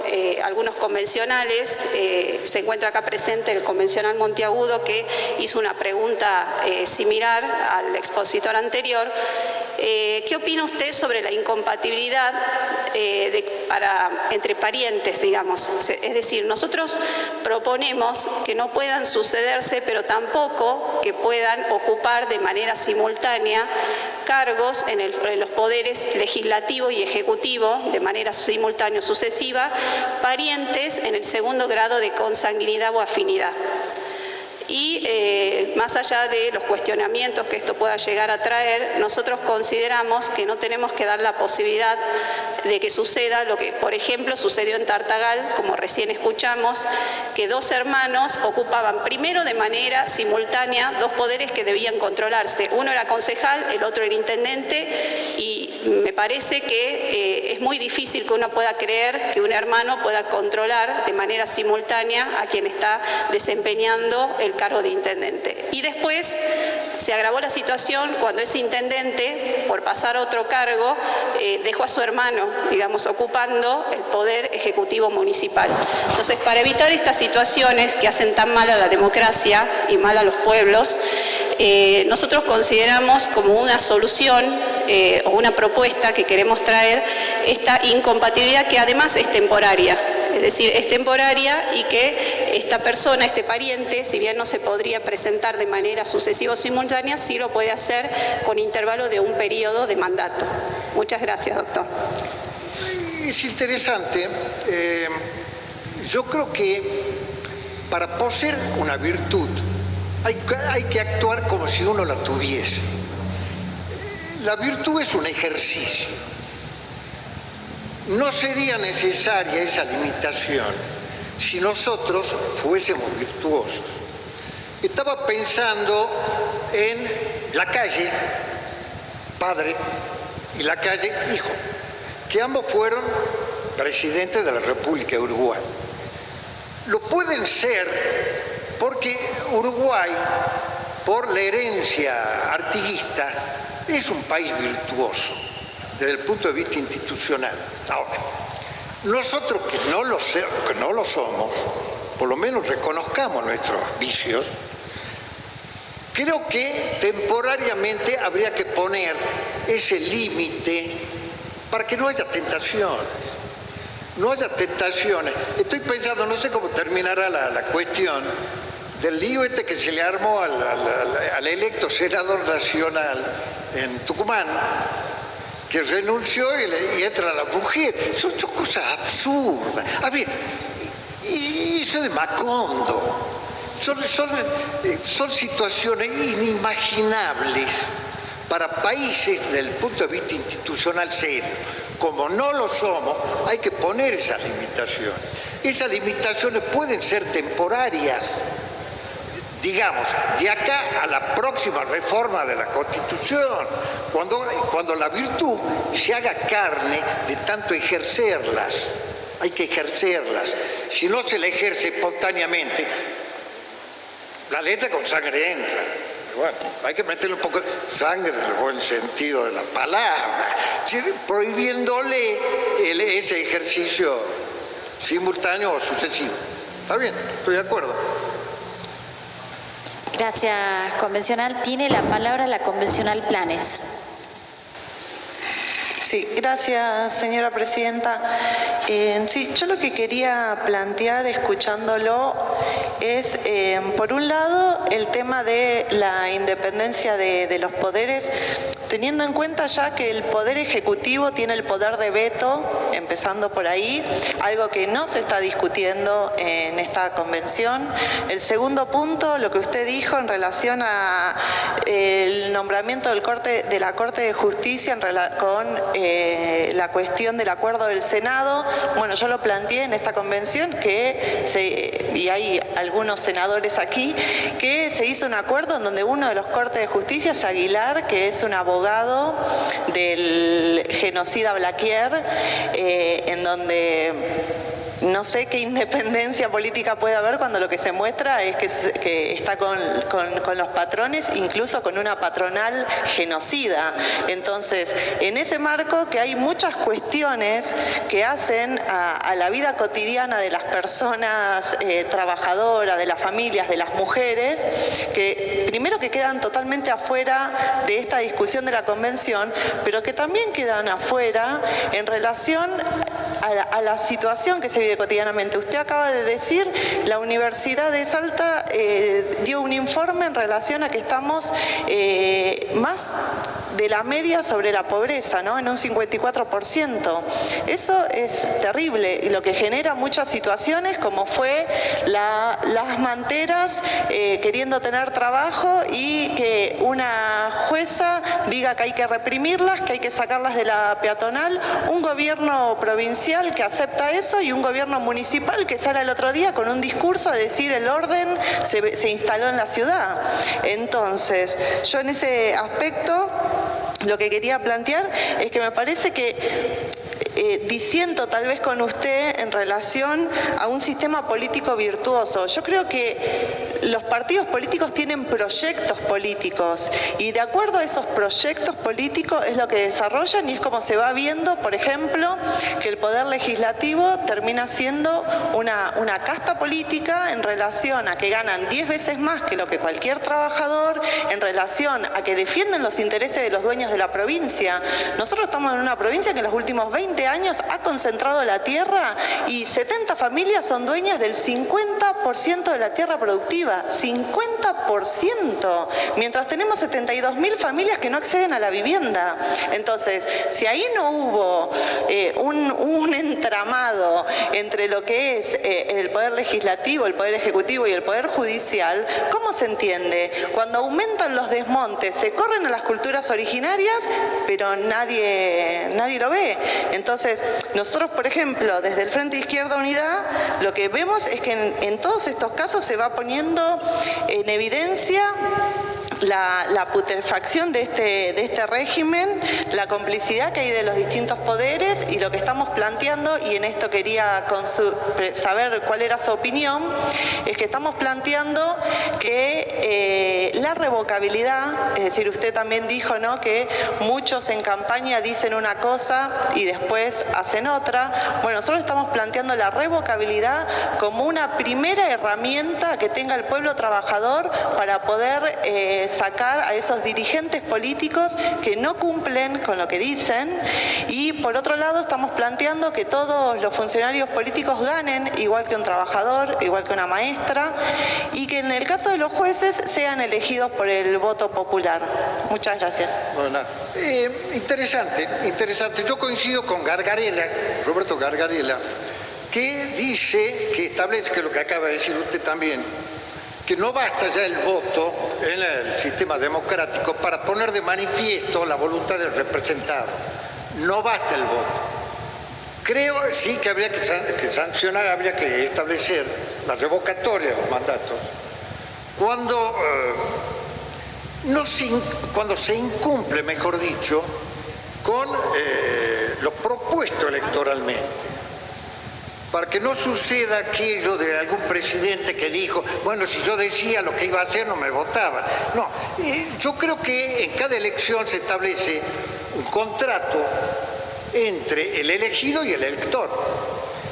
algunos convencionales, se encuentra acá presente el convencional Monteagudo, que hizo una pregunta similar al expositor anterior. ¿Qué opina usted sobre la incompatibilidad entre parientes, digamos? Es decir, nosotros proponemos que no puedan sucederse, pero tampoco que puedan ocupar de manera simultánea cargos en los poderes legislativo y ejecutivo de manera simultánea o sucesiva, parientes en el segundo grado de consanguinidad o afinidad. Y más allá de los cuestionamientos que esto pueda llegar a traer, nosotros consideramos que no tenemos que dar la posibilidad de que suceda lo que, por ejemplo, sucedió en Tartagal, como recién escuchamos, que dos hermanos ocupaban primero de manera simultánea dos poderes que debían controlarse. Uno era concejal, el otro era intendente, y me parece que es muy difícil que uno pueda creer que un hermano pueda controlar de manera simultánea a quien está desempeñando el cargo de intendente. Y después se agravó la situación cuando ese intendente, por pasar a otro cargo, dejó a su hermano, digamos, ocupando el poder ejecutivo municipal. Entonces, para evitar estas situaciones que hacen tan mal a la democracia y mal a los pueblos, nosotros consideramos como una solución o una propuesta que queremos traer esta incompatibilidad, que además es temporaria. Es decir, es temporaria, y que esta persona, este pariente, si bien no se podría presentar de manera sucesiva o simultánea, sí lo puede hacer con intervalo de un periodo de mandato. Muchas gracias, doctor. Es interesante. Yo creo que para poseer una virtud hay que actuar como si uno la tuviese. La virtud es un ejercicio. No sería necesaria esa limitación si nosotros fuésemos virtuosos. Estaba pensando en Lacalle, padre, y Lacalle, hijo, que ambos fueron presidentes de la República de Uruguay. Lo pueden ser porque Uruguay, por la herencia artiguista, es un país virtuoso desde el punto de vista institucional. Ahora, nosotros que no lo somos, por lo menos reconozcamos nuestros vicios, creo que temporariamente habría que poner ese límite para que no haya tentaciones. No haya tentaciones. Estoy pensando, no sé cómo terminará la cuestión del lío este que se le armó al electo senador nacional en Tucumán, que renunció y entra la mujer. Son cosas absurdas. A ver, y eso de Macondo. Son situaciones inimaginables para países desde el punto de vista institucional serio. Como no lo somos, hay que poner esas limitaciones. Esas limitaciones pueden ser temporarias. Digamos, de acá a la próxima reforma de la Constitución, cuando la virtud se haga carne de tanto ejercerlas. Hay que ejercerlas. Si no se la ejerce espontáneamente, la letra con sangre entra. Bueno, hay que meterle un poco de sangre en el buen sentido de la palabra, prohibiéndole ese ejercicio simultáneo o sucesivo. ¿Está bien? Estoy de acuerdo. Gracias, convencional. Tiene la palabra la convencional Planes. Sí, gracias, señora presidenta. Sí, yo lo que quería plantear, escuchándolo, es, por un lado, el tema de la independencia de los poderes, teniendo en cuenta ya que el Poder Ejecutivo tiene el poder de veto, empezando por ahí, algo que no se está discutiendo en esta convención. El segundo punto, lo que usted dijo en relación a el nombramiento de la Corte de Justicia con la cuestión del acuerdo del Senado. Bueno, yo lo planteé en esta convención y hay algunos senadores aquí, que se hizo un acuerdo en donde uno de los Cortes de Justicia es Aguilar, que es un abogado del genocida Blaquier, en donde no sé qué independencia política puede haber cuando lo que se muestra es que está con los patrones, incluso con una patronal genocida. Entonces, en ese marco que hay muchas cuestiones que hacen a la vida cotidiana de las personas trabajadoras, de las familias, de las mujeres, que primero que quedan totalmente afuera de esta discusión de la convención, pero que también quedan afuera en relación a la situación que se vive cotidianamente. Usted acaba de decir, la Universidad de Salta dio un informe en relación a que estamos más de la media sobre la pobreza, ¿no? En un 54%. Eso es terrible y lo que genera muchas situaciones, como fue las manteras queriendo tener trabajo y que una jueza diga que hay que reprimirlas, que hay que sacarlas de la peatonal, un gobierno provincial que acepta eso y un gobierno municipal que sale el otro día con un discurso a decir el orden se instaló en la ciudad. Entonces, yo en ese aspecto lo que quería plantear es que me parece que disiento tal vez con usted en relación a un sistema político virtuoso. Yo creo que los partidos políticos tienen proyectos políticos y de acuerdo a esos proyectos políticos es lo que desarrollan y es como se va viendo, por ejemplo, que el Poder Legislativo termina siendo una casta política en relación a que ganan 10 veces más que lo que cualquier trabajador, en relación a que defienden los intereses de los dueños de la provincia. Nosotros estamos en una provincia que en los últimos 20 años ha concentrado la tierra y 70 familias son dueñas del 50% de la tierra productiva. 50%, mientras tenemos 72.000 familias que no acceden a la vivienda. Entonces, si ahí no hubo un entramado entre lo que es el Poder Legislativo, el Poder Ejecutivo y el Poder Judicial, ¿cómo se entiende? Cuando aumentan los desmontes, se corren a las culturas originarias, pero nadie lo ve. Entonces, nosotros, por ejemplo, desde el Frente Izquierda Unidad, lo que vemos es que en todos estos casos se va poniendo en evidencia la putrefacción de este régimen, la complicidad que hay de los distintos poderes y lo que estamos planteando, y en esto quería saber cuál era su opinión, es que estamos planteando que la revocabilidad, es decir, usted también dijo, ¿no?, que muchos en campaña dicen una cosa y después hacen otra. Bueno, nosotros estamos planteando la revocabilidad como una primera herramienta que tenga el pueblo trabajador para poder sacar a esos dirigentes políticos que no cumplen con lo que dicen, y por otro lado estamos planteando que todos los funcionarios políticos ganen igual que un trabajador, igual que una maestra, y que en el caso de los jueces sean elegidos por el voto popular. Muchas gracias. Bueno, interesante. Yo coincido con Gargarella, Roberto Gargarella, que dice, que establece, que lo que acaba de decir usted también, que no basta ya el voto en el sistema democrático para poner de manifiesto la voluntad del representado. No basta el voto. Creo sí que habría que sancionar, habría que establecer la revocatoria de los mandatos cuando se incumple, mejor dicho, con lo propuesto electoralmente. Para que no suceda aquello de algún presidente que dijo, bueno, si yo decía lo que iba a hacer no me votaban. No, yo creo que en cada elección se establece un contrato entre el elegido y el elector.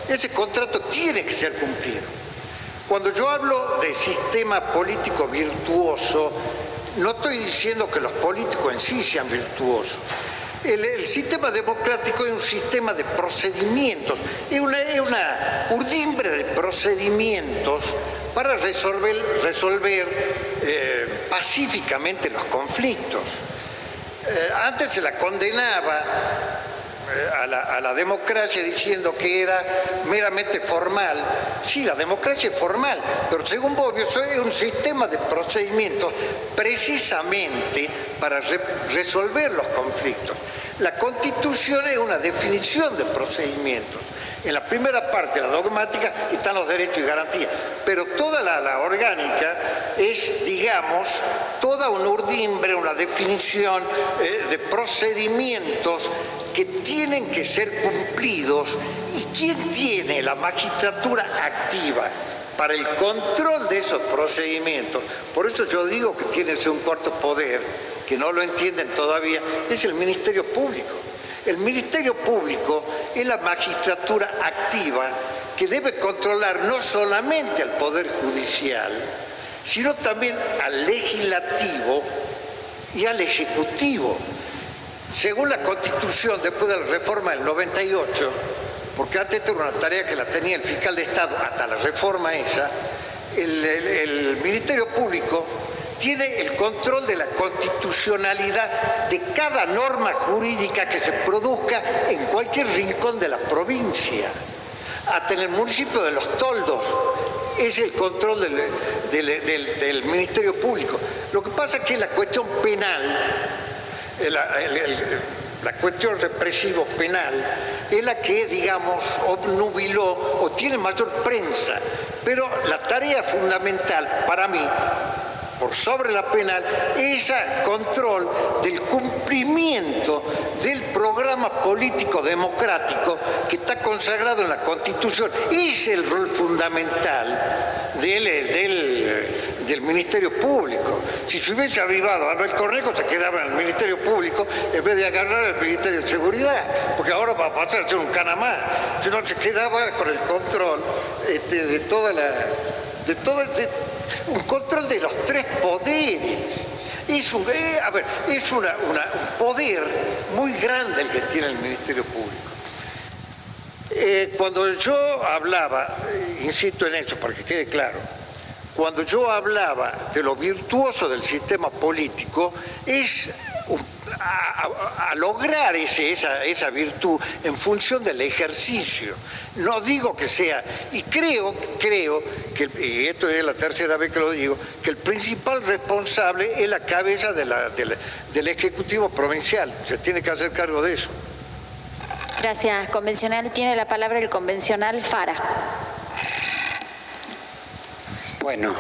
Ese contrato tiene que ser cumplido. Cuando yo hablo de sistema político virtuoso, no estoy diciendo que los políticos en sí sean virtuosos. El sistema democrático es un sistema de procedimientos, es una urdimbre de procedimientos para resolver pacíficamente los conflictos. Antes se la condenaba a la democracia diciendo que era meramente formal. Sí, la democracia es formal, pero según Bobbio eso es un sistema de procedimientos precisamente para resolver los conflictos. La Constitución es una definición de procedimientos. En la primera parte, la dogmática, están los derechos y garantías, pero toda la orgánica es, digamos, toda una urdimbre, una definición de procedimientos que tienen que ser cumplidos. ¿Y quién tiene la magistratura activa para el control de esos procedimientos? Por eso yo digo que tiene ese un cuarto poder, que no lo entienden todavía, es el Ministerio Público. El Ministerio Público es la magistratura activa que debe controlar no solamente al Poder Judicial, sino también al Legislativo y al Ejecutivo. Según la Constitución, después de la reforma del 98, porque antes era una tarea que la tenía el fiscal de Estado, hasta la reforma esa, el Ministerio Público tiene el control de la constitucionalidad de cada norma jurídica que se produzca en cualquier rincón de la provincia. Hasta en el municipio de Los Toldos es el control del Ministerio Público. Lo que pasa es que la cuestión penal, la cuestión represivo penal, es la que, digamos, obnubiló o tiene mayor prensa. Pero la tarea fundamental para mí, por sobre la penal, es el control del cumplimiento del programa político democrático que está consagrado en la Constitución. Es el rol fundamental del Ministerio Público. Si se hubiese avivado Abel Cornejo, se quedaba en el Ministerio Público en vez de agarrar el Ministerio de Seguridad, porque ahora va a pasar a ser un canamá. Si no, se quedaba con el control de un control de los tres poderes. Es un poder muy grande el que tiene el Ministerio Público. Cuando yo hablaba, insisto en eso para que quede claro, cuando yo hablaba de lo virtuoso del sistema político, es a lograr esa virtud en función del ejercicio. No digo que sea, y creo que, y esto es la tercera vez que lo digo, que el principal responsable es la cabeza del Ejecutivo Provincial. Se tiene que hacer cargo de eso. Gracias, convencional. Tiene la palabra el convencional Fara. Bueno,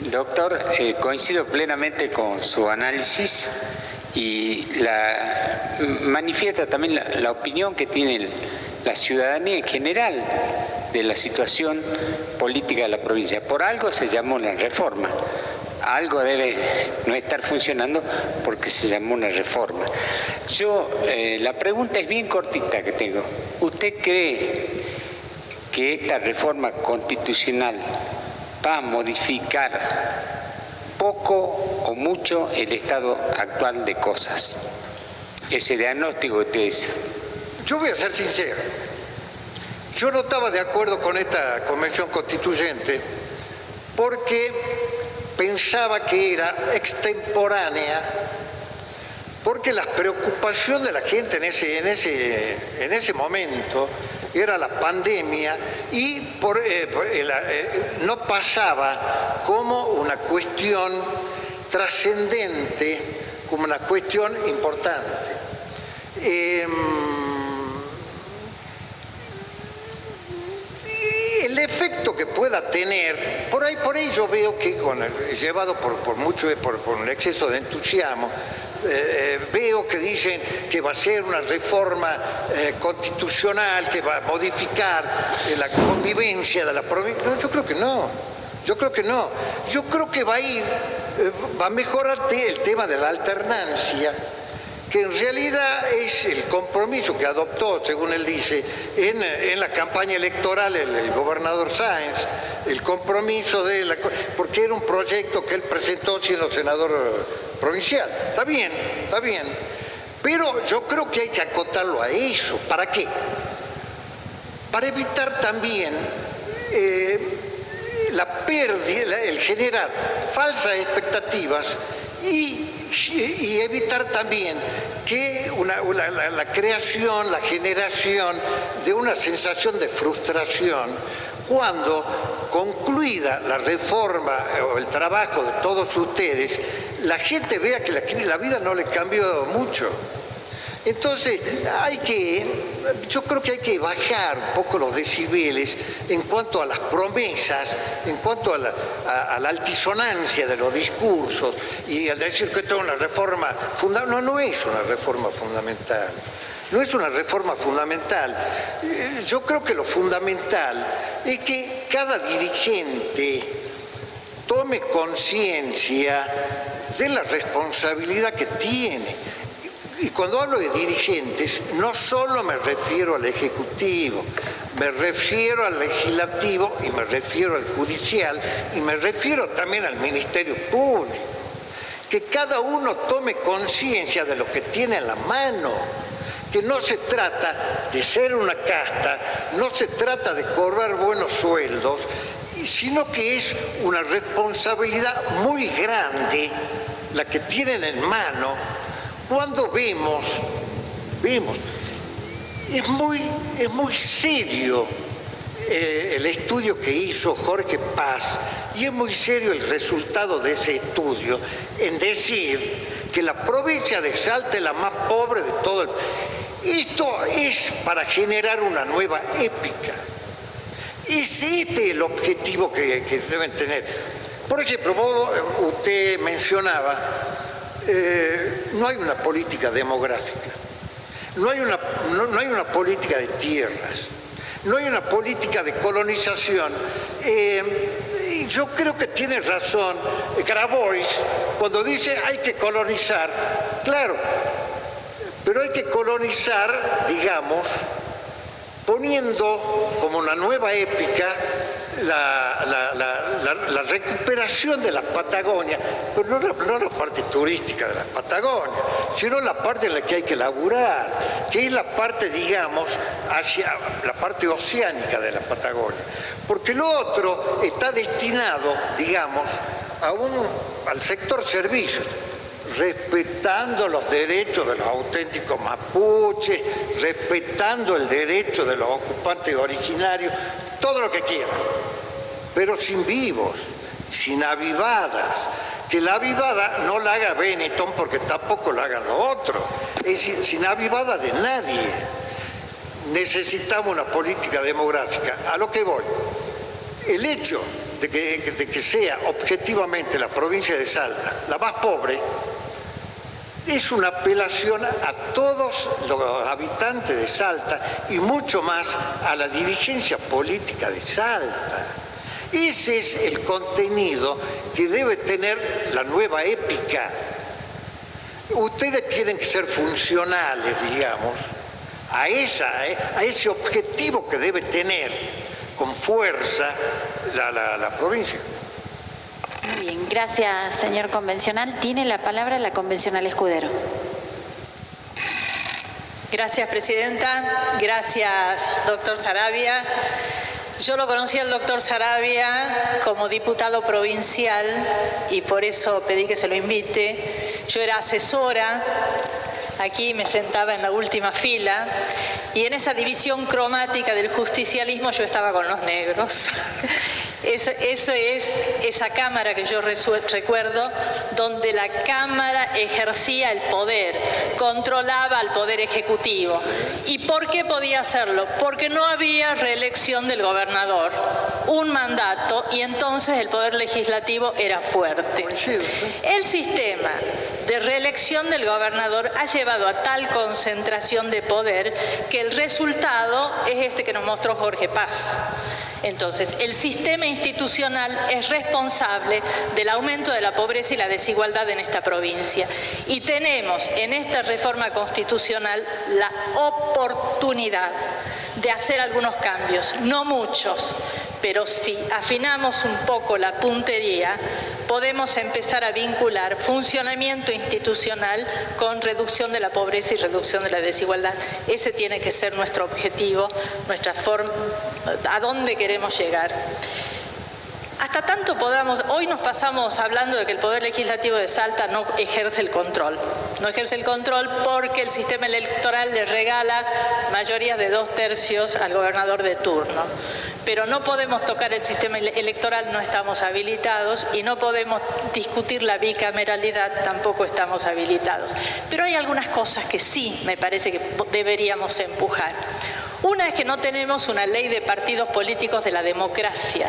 doctor, coincido plenamente con su análisis y manifiesta también la opinión que tiene la ciudadanía en general de la situación política de la provincia. Por algo se llamó una reforma. Algo debe no estar funcionando porque se llamó una reforma. La pregunta es bien cortita que tengo. ¿Usted cree que esta reforma constitucional va a modificar poco o mucho el estado actual de cosas. Ese diagnóstico que usted dice. Yo voy a ser sincero. Yo no estaba de acuerdo con esta convención constituyente porque pensaba que era extemporánea, porque la preocupación de la gente en ese momento era la pandemia y no pasaba como una cuestión trascendente, como una cuestión importante. El efecto que pueda tener, por ahí yo veo que llevado por un exceso de entusiasmo, veo que dicen que va a ser una reforma constitucional, que va a modificar la convivencia de la provincia. No, yo creo que no. Yo creo que va a mejorar el tema de la alternancia, que en realidad es el compromiso que adoptó, según él dice, en la campaña electoral el gobernador Sáenz, el compromiso porque era un proyecto que él presentó siendo senador provincial. Está bien, pero yo creo que hay que acotarlo a eso. ¿Para qué? Para evitar también la pérdida, el generar falsas expectativas y evitar también que la creación, la generación de una sensación de frustración cuando, concluida la reforma o el trabajo de todos ustedes, la gente vea que la vida no le cambió mucho. Entonces, yo creo que hay que bajar un poco los decibeles en cuanto a las promesas, en cuanto a la altisonancia de los discursos y al decir que esto es una reforma fundamental. No es una reforma fundamental. No es una reforma fundamental. Yo creo que lo fundamental es que cada dirigente tome conciencia de la responsabilidad que tiene. Y cuando hablo de dirigentes, no solo me refiero al Ejecutivo, me refiero al Legislativo y me refiero al Judicial y me refiero también al Ministerio Público. Que cada uno tome conciencia de lo que tiene en la mano, que no se trata de ser una casta, no se trata de cobrar buenos sueldos, sino que es una responsabilidad muy grande la que tienen en mano. Cuando vemos, es muy serio el estudio que hizo Jorge Paz y es muy serio el resultado de ese estudio en decir que la provincia de Salta es la más pobre de todo el país. Esto es para generar una nueva épica. Es este el objetivo que deben tener. Por ejemplo, usted mencionaba, no hay una política demográfica, no hay una política de tierras, no hay una política de colonización. Yo creo que tiene razón Grabois cuando dice hay que colonizar, claro, pero hay que colonizar, digamos, poniendo como una nueva épica la recuperación de la Patagonia, pero no la parte turística de la Patagonia, sino la parte en la que hay que laburar, que es la parte, digamos, hacia la parte oceánica de la Patagonia. Porque lo otro está destinado, digamos, al sector servicios, respetando los derechos de los auténticos mapuches, respetando el derecho de los ocupantes originarios, todo lo que quieran, pero sin vivos, sin avivadas. Que la avivada no la haga Benetton porque tampoco la hagan los otros, es decir, sin avivada de nadie. Necesitamos una política demográfica. A lo que voy, el hecho de que sea objetivamente la provincia de Salta la más pobre es una apelación a todos los habitantes de Salta y mucho más a la dirigencia política de Salta. Ese es el contenido que debe tener la nueva épica. Ustedes tienen que ser funcionales, digamos, a ese objetivo que debe tener con fuerza la provincia. Muy bien, gracias, señor convencional. Tiene la palabra la convencional Escudero. Gracias, presidenta. Gracias, doctor Saravia. Yo lo conocí al doctor Saravia como diputado provincial y por eso pedí que se lo invite. Yo era asesora, aquí me sentaba en la última fila y en esa división cromática del justicialismo yo estaba con los negros. Eso es esa Cámara que yo recuerdo, donde la Cámara ejercía el poder, controlaba al Poder Ejecutivo. ¿Y por qué podía hacerlo? Porque no había reelección del gobernador, un mandato, y entonces el Poder Legislativo era fuerte. El sistema de reelección del gobernador ha llevado a tal concentración de poder que el resultado es este que nos mostró Jorge Paz. Entonces, el sistema institucional es responsable del aumento de la pobreza y la desigualdad en esta provincia. Y tenemos en esta reforma constitucional la oportunidad de hacer algunos cambios, no muchos, pero si afinamos un poco la puntería, podemos empezar a vincular funcionamiento institucional con reducción de la pobreza y reducción de la desigualdad. Ese tiene que ser nuestro objetivo, nuestra forma, a dónde queremos llegar. Hasta tanto podamos, hoy nos pasamos hablando de que el Poder Legislativo de Salta no ejerce el control. No ejerce el control porque el sistema electoral le regala mayorías de 2/3 al gobernador de turno. Pero no podemos tocar el sistema electoral, no estamos habilitados, y no podemos discutir la bicameralidad, tampoco estamos habilitados. Pero hay algunas cosas que sí me parece que deberíamos empujar. Una es que no tenemos una ley de partidos políticos de la democracia.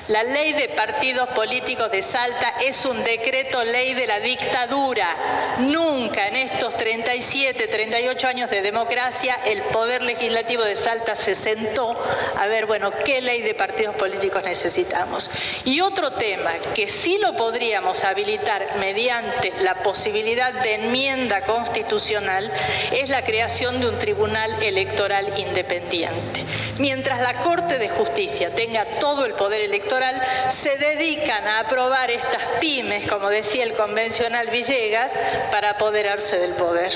La ley de partidos políticos de Salta es un decreto ley de la dictadura. Nunca en estos 37, 38 años de democracia el Poder Legislativo de Salta se sentó a ver, bueno, qué ley de partidos políticos necesitamos. Y otro tema que sí lo podríamos habilitar mediante la posibilidad de enmienda constitucional es la creación de un tribunal electoral independiente. Mientras la Corte de Justicia tenga todo el poder electoral, se dedican a aprobar estas pymes, como decía el convencional Villegas, para apoderarse del poder.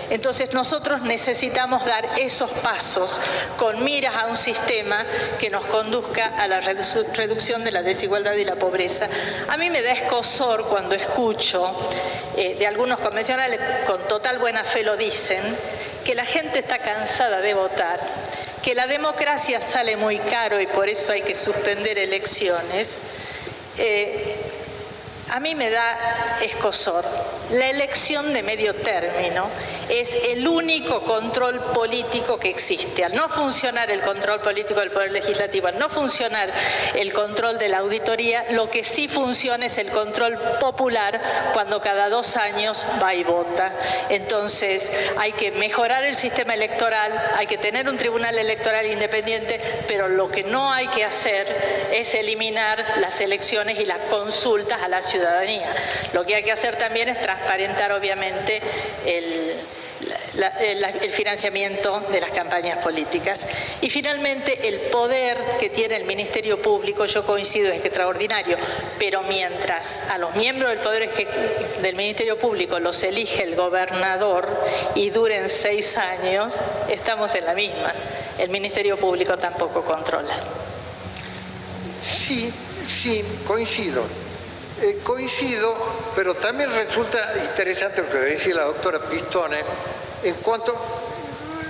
Entonces nosotros necesitamos dar esos pasos con miras a un sistema que nos conduzca a la reducción de la desigualdad y la pobreza. A mí me da escozor cuando escucho de algunos convencionales, con total buena fe lo dicen, que la gente está cansada de votar, que la democracia sale muy caro y por eso hay que suspender elecciones. A mí me da escozor. La elección de medio término es el único control político que existe. Al no funcionar el control político del Poder Legislativo, al no funcionar el control de la auditoría, lo que sí funciona es el control popular cuando cada 2 años va y vota. Entonces hay que mejorar el sistema electoral, hay que tener un tribunal electoral independiente, pero lo que no hay que hacer es eliminar las elecciones y las consultas a la ciudadanía. Lo que hay que hacer también es transparentar, obviamente, el financiamiento de las campañas políticas. Y finalmente, el poder que tiene el Ministerio Público, yo coincido en que es extraordinario, pero mientras a los miembros del Poder del Ministerio Público los elige el gobernador y duren 6 años, estamos en la misma. El Ministerio Público tampoco controla. Sí, coincido. Coincido, pero también resulta interesante lo que decía la doctora Pistone en cuanto,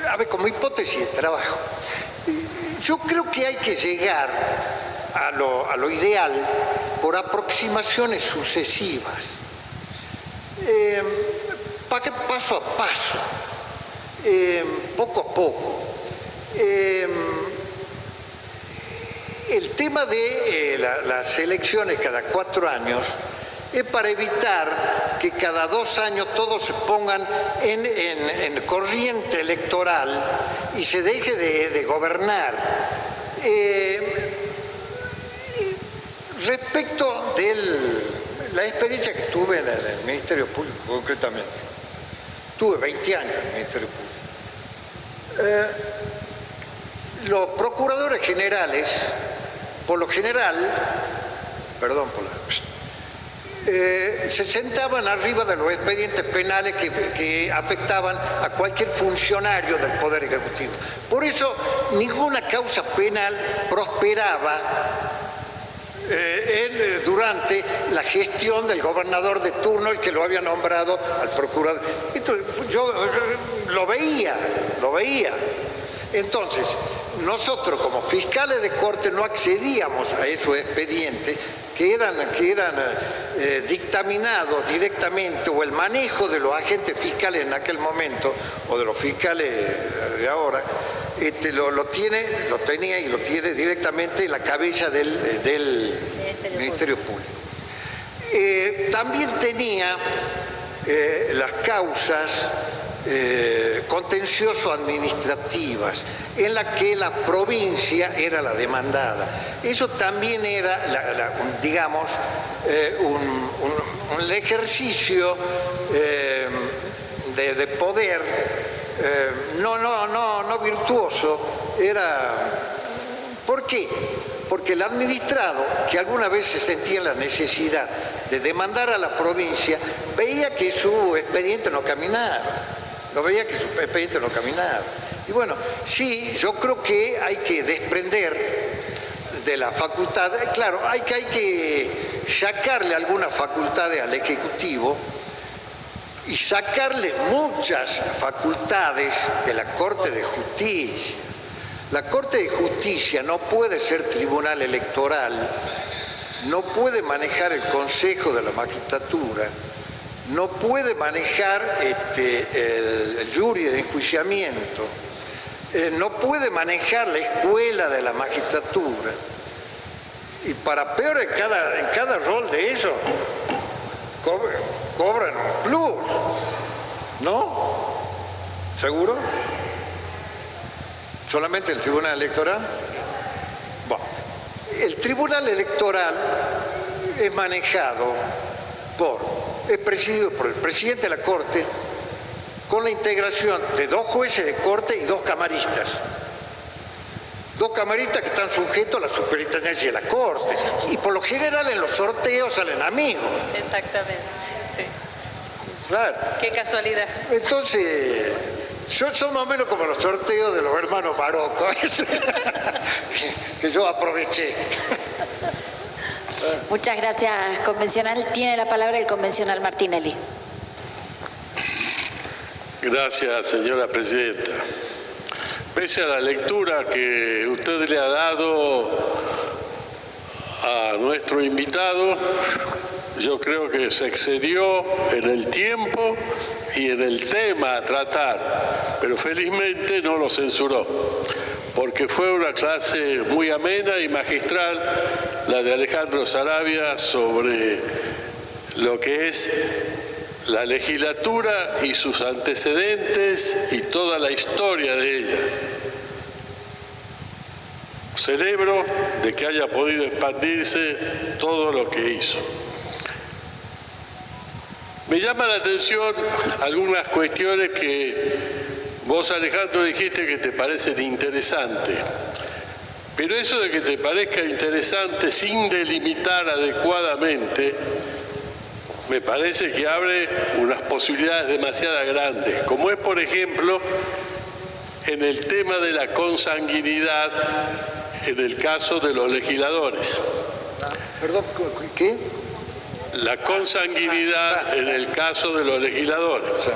a ver, como hipótesis de trabajo. Yo creo que hay que llegar a lo ideal por aproximaciones sucesivas, paso a paso, poco a poco. El tema de las elecciones cada 4 años es para evitar que cada 2 años todos se pongan en corriente electoral y se deje de gobernar. Respecto de la experiencia que tuve en el Ministerio Público, concretamente, tuve 20 años en el Ministerio Público. Los procuradores generales, por lo general, se sentaban arriba de los expedientes penales que afectaban a cualquier funcionario del Poder Ejecutivo. Por eso ninguna causa penal prosperaba durante la gestión del gobernador de turno, el que lo había nombrado al procurador. Entonces, yo lo veía. Entonces, nosotros como fiscales de corte no accedíamos a esos expedientes que eran dictaminados directamente, o el manejo de los agentes fiscales en aquel momento, o de los fiscales de ahora, lo tenía y lo tiene directamente en la cabeza del Ministerio Público. También tenía las causas contencioso-administrativas, en la que la provincia era la demandada. Eso también era, digamos, un ejercicio de poder no virtuoso. ¿Por qué? Porque el administrado, que alguna vez se sentía la necesidad de demandar a la provincia, veía que su expediente no caminaba. Y bueno, sí, yo creo que hay que desprender de la facultad, claro, hay que sacarle algunas facultades al Ejecutivo y sacarle muchas facultades de la Corte de Justicia. La Corte de Justicia no puede ser tribunal electoral, no puede manejar el Consejo de la Magistratura, no puede manejar el jury de enjuiciamiento, no puede manejar la escuela de la magistratura. Y para peor, en cada rol de eso cobran un plus, ¿no? ¿Seguro? ¿Solamente el Tribunal Electoral? Bueno, el Tribunal Electoral es presidido por el presidente de la Corte, con la integración de 2 jueces de Corte y 2 camaristas. 2 camaristas que están sujetos a la superintendencia de la Corte. Y por lo general en los sorteos salen amigos. Exactamente, sí. Claro. Qué casualidad. Entonces, son más o menos como los sorteos de los hermanos Barocco, que yo aproveché. Muchas gracias, convencional. Tiene la palabra el convencional Martinelli. Gracias, señora presidenta. Pese a la lectura que usted le ha dado a nuestro invitado, yo creo que se excedió en el tiempo y en el tema a tratar, pero felizmente no lo censuró, porque fue una clase muy amena y magistral la de Alejandro Saravia sobre lo que es la legislatura y sus antecedentes y toda la historia de ella. Celebro de que haya podido expandirse todo lo que hizo. Me llama la atención algunas cuestiones que vos, Alejandro, dijiste que te parecen interesantes. Pero eso de que te parezca interesante sin delimitar adecuadamente, me parece que abre unas posibilidades demasiado grandes, como es, por ejemplo, en el tema de la consanguinidad en el caso de los legisladores. Perdón, ¿qué? La consanguinidad en el caso de los legisladores.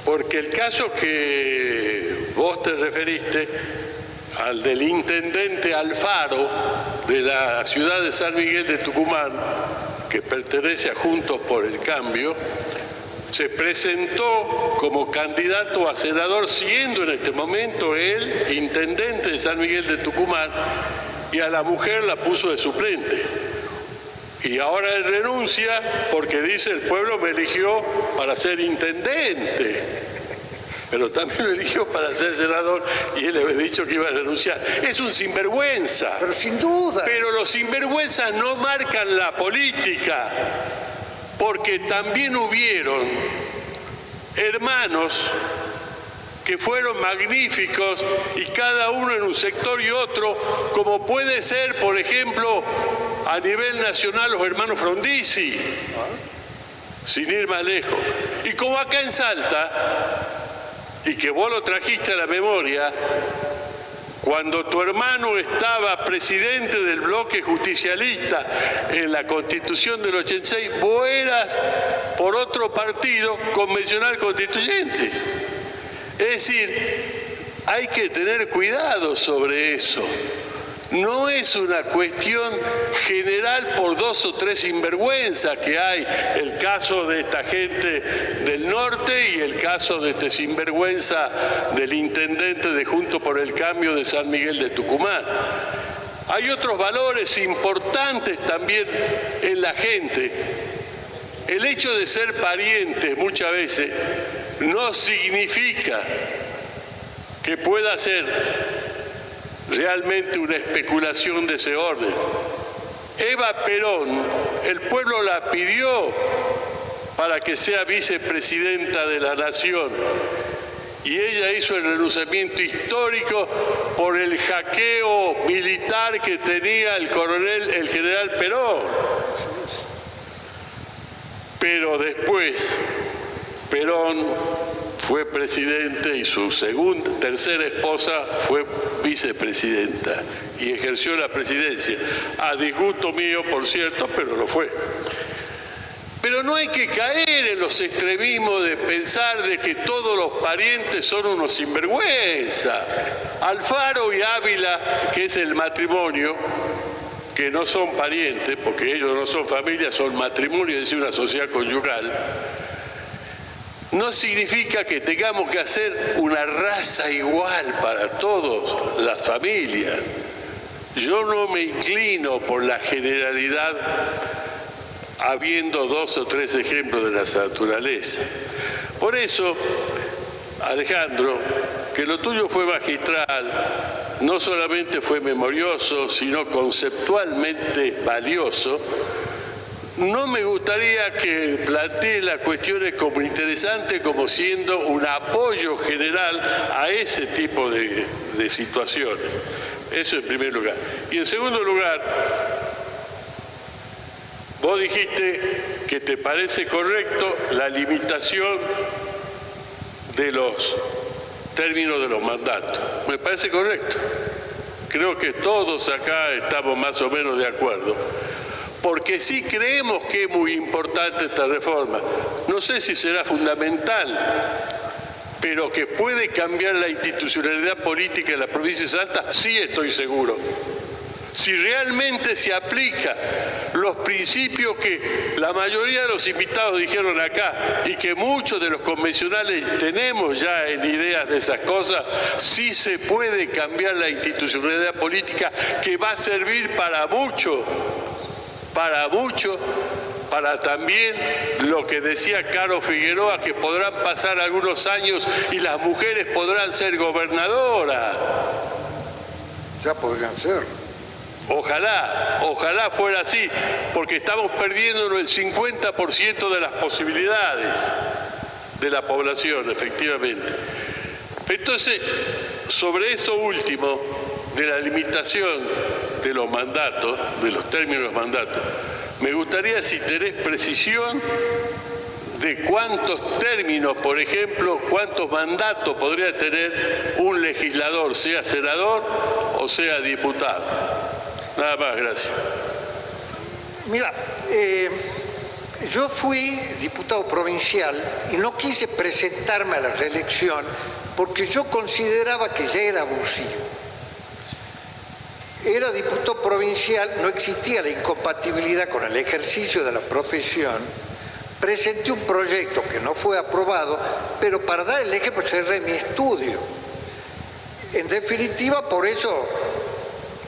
Porque el caso que vos te referiste, al del intendente Alfaro de la ciudad de San Miguel de Tucumán, que pertenece a Juntos por el Cambio, se presentó como candidato a senador, siendo en este momento él intendente de San Miguel de Tucumán, y a la mujer la puso de suplente. Y ahora él renuncia porque dice: el pueblo me eligió para ser intendente, pero también lo eligió para ser senador, y él le había dicho que iba a renunciar. Es un sinvergüenza. Pero sin duda. Pero los sinvergüenzas no marcan la política, porque también hubieron hermanos que fueron magníficos, y cada uno en un sector y otro, como puede ser, por ejemplo, a nivel nacional los hermanos Frondizi, sin ir más lejos. Y como acá en Salta, y que vos lo trajiste a la memoria, cuando tu hermano estaba presidente del bloque justicialista en la Constitución del 86, vos eras por otro partido convencional constituyente. Es decir, hay que tener cuidado sobre eso. No es una cuestión general por 2 o 3 sinvergüenzas que hay, el caso de esta gente del norte y el caso de este sinvergüenza del intendente de Juntos por el Cambio de San Miguel de Tucumán. Hay otros valores importantes también en la gente. El hecho de ser parientes muchas veces no significa que pueda ser realmente una especulación de ese orden. Eva Perón, el pueblo la pidió para que sea vicepresidenta de la Nación y ella hizo el renunciamiento histórico por el hackeo militar que tenía el general Perón. Pero después Perón fue presidente y su tercera esposa fue vicepresidenta y ejerció la presidencia. A disgusto mío, por cierto, pero lo fue. Pero no hay que caer en los extremismos de pensar de que todos los parientes son unos sinvergüenza. Alfaro y Ávila, que es el matrimonio, que no son parientes, porque ellos no son familia, son matrimonio, es decir, una sociedad conyugal, no significa que tengamos que hacer una raza igual para todas las familias. Yo no me inclino por la generalidad, habiendo 2 o 3 ejemplos de la naturaleza. Por eso, Alejandro, que lo tuyo fue magistral, no solamente fue memorioso, sino conceptualmente valioso. No me gustaría que plantee las cuestiones como interesantes, como siendo un apoyo general a ese tipo de situaciones. Eso en primer lugar. Y en segundo lugar, vos dijiste que te parece correcto la limitación de los términos de los mandatos. Me parece correcto. Creo que todos acá estamos más o menos de acuerdo. Porque sí creemos que es muy importante esta reforma. No sé si será fundamental, pero que puede cambiar la institucionalidad política de la provincia de Salta, sí estoy seguro. Si realmente se aplica los principios que la mayoría de los invitados dijeron acá y que muchos de los convencionales tenemos ya en ideas de esas cosas, sí se puede cambiar la institucionalidad política, que va a servir para mucho, para también lo que decía Caro Figueroa, que podrán pasar algunos años y las mujeres podrán ser gobernadoras. Ya podrían ser. Ojalá fuera así, porque estamos perdiendo el 50% de las posibilidades de la población, efectivamente. Entonces, sobre eso último, de la limitación de los mandatos, de los términos de los mandatos, me gustaría, si tenés precisión, de cuántos términos, por ejemplo, cuántos mandatos podría tener un legislador, sea senador o sea diputado. Nada más, gracias. Mira, yo fui diputado provincial y no quise presentarme a la reelección porque yo consideraba que ya era abusivo. Era diputado provincial, no existía la incompatibilidad con el ejercicio de la profesión. Presenté un proyecto que no fue aprobado, pero para dar el ejemplo cerré mi estudio. En definitiva, por eso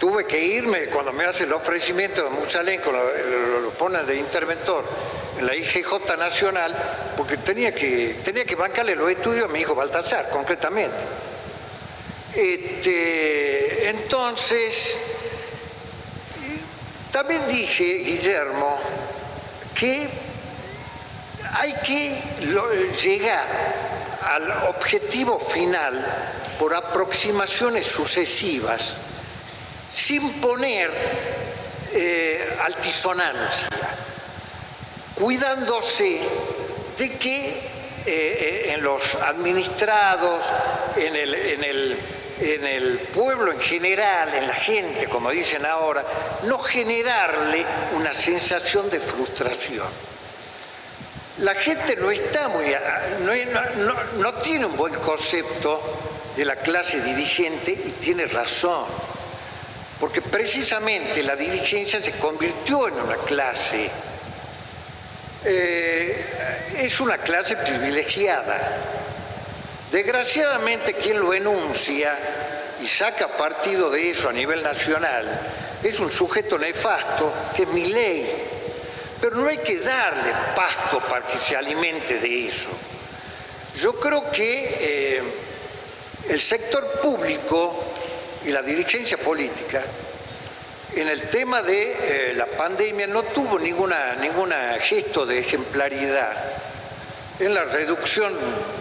tuve que irme cuando me hace el ofrecimiento de Muchalenco, lo ponen de interventor en la IGJ Nacional, porque tenía que bancarle los estudios a mi hijo Baltasar, concretamente. Entonces, también dije, Guillermo, que hay que llegar al objetivo final por aproximaciones sucesivas, sin poner altisonancia, cuidándose de que en los administrados, en el pueblo en general, en la gente, como dicen ahora, no generarle una sensación de frustración. La gente no está no tiene un buen concepto de la clase dirigente y tiene razón, porque precisamente la dirigencia se convirtió en una clase. Es una clase privilegiada. Desgraciadamente quien lo enuncia y saca partido de eso a nivel nacional es un sujeto nefasto que es Milei, pero no hay que darle pasto para que se alimente de eso. Yo creo que el sector público y la dirigencia política en el tema de la pandemia no tuvo ningún gesto de ejemplaridad en la reducción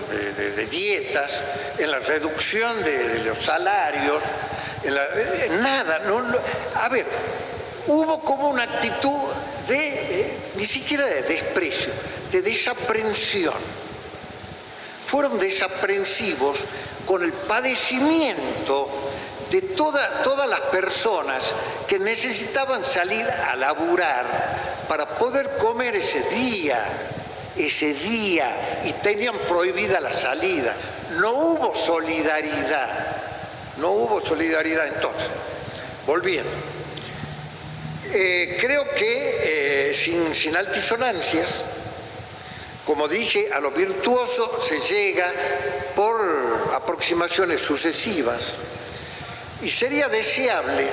de dietas, en la reducción de los salarios, nada. A ver, hubo como una actitud ni siquiera de desprecio, de desaprensión. Fueron desaprensivos con el padecimiento de todas las personas que necesitaban salir a laburar para poder comer ese día, y tenían prohibida la salida. No hubo solidaridad entonces. Volviendo. Creo que sin altisonancias, como dije, a lo virtuoso se llega por aproximaciones sucesivas. Y sería deseable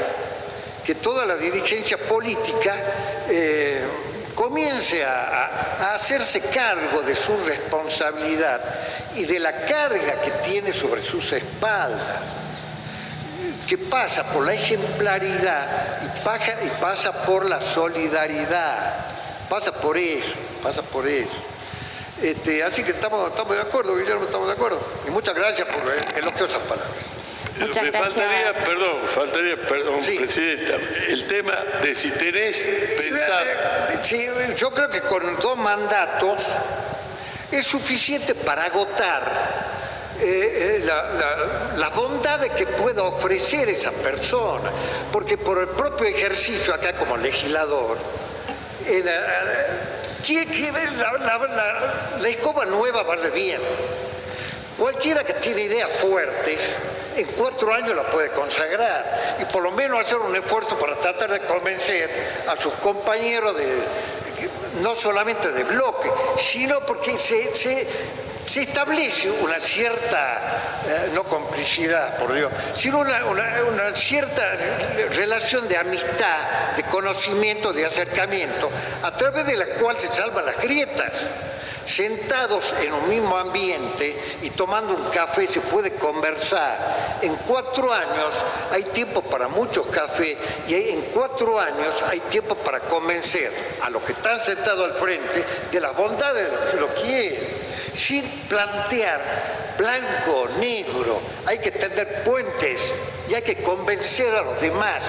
que toda la dirigencia política comience a hacerse cargo de su responsabilidad y de la carga que tiene sobre sus espaldas, que pasa por la ejemplaridad y pasa por la solidaridad, pasa por eso. Así que estamos de acuerdo, Guillermo, estamos de acuerdo. Y muchas gracias por elogiosas palabras. Muchas gracias. Faltaría, Sí. Presidenta, el tema de si tenés pensado. Sí, yo creo que con 2 mandatos es suficiente para agotar la bondad que pueda ofrecer esa persona, porque por el propio ejercicio acá como legislador, la escoba nueva barre bien. Cualquiera que tiene ideas fuertes, en 4 años la puede consagrar y por lo menos hacer un esfuerzo para tratar de convencer a sus compañeros no solamente de bloque, sino porque se establece una cierta, no complicidad, por Dios, sino una cierta relación de amistad, de conocimiento, de acercamiento, a través de la cual se salvan las grietas. Sentados en un mismo ambiente y tomando un café se puede conversar. En 4 años hay tiempo para muchos cafés y en 4 años hay tiempo para convencer a los que están sentados al frente de la bondad de lo que lo quieren, sin plantear blanco, negro. Hay que tender puentes y hay que convencer a los demás.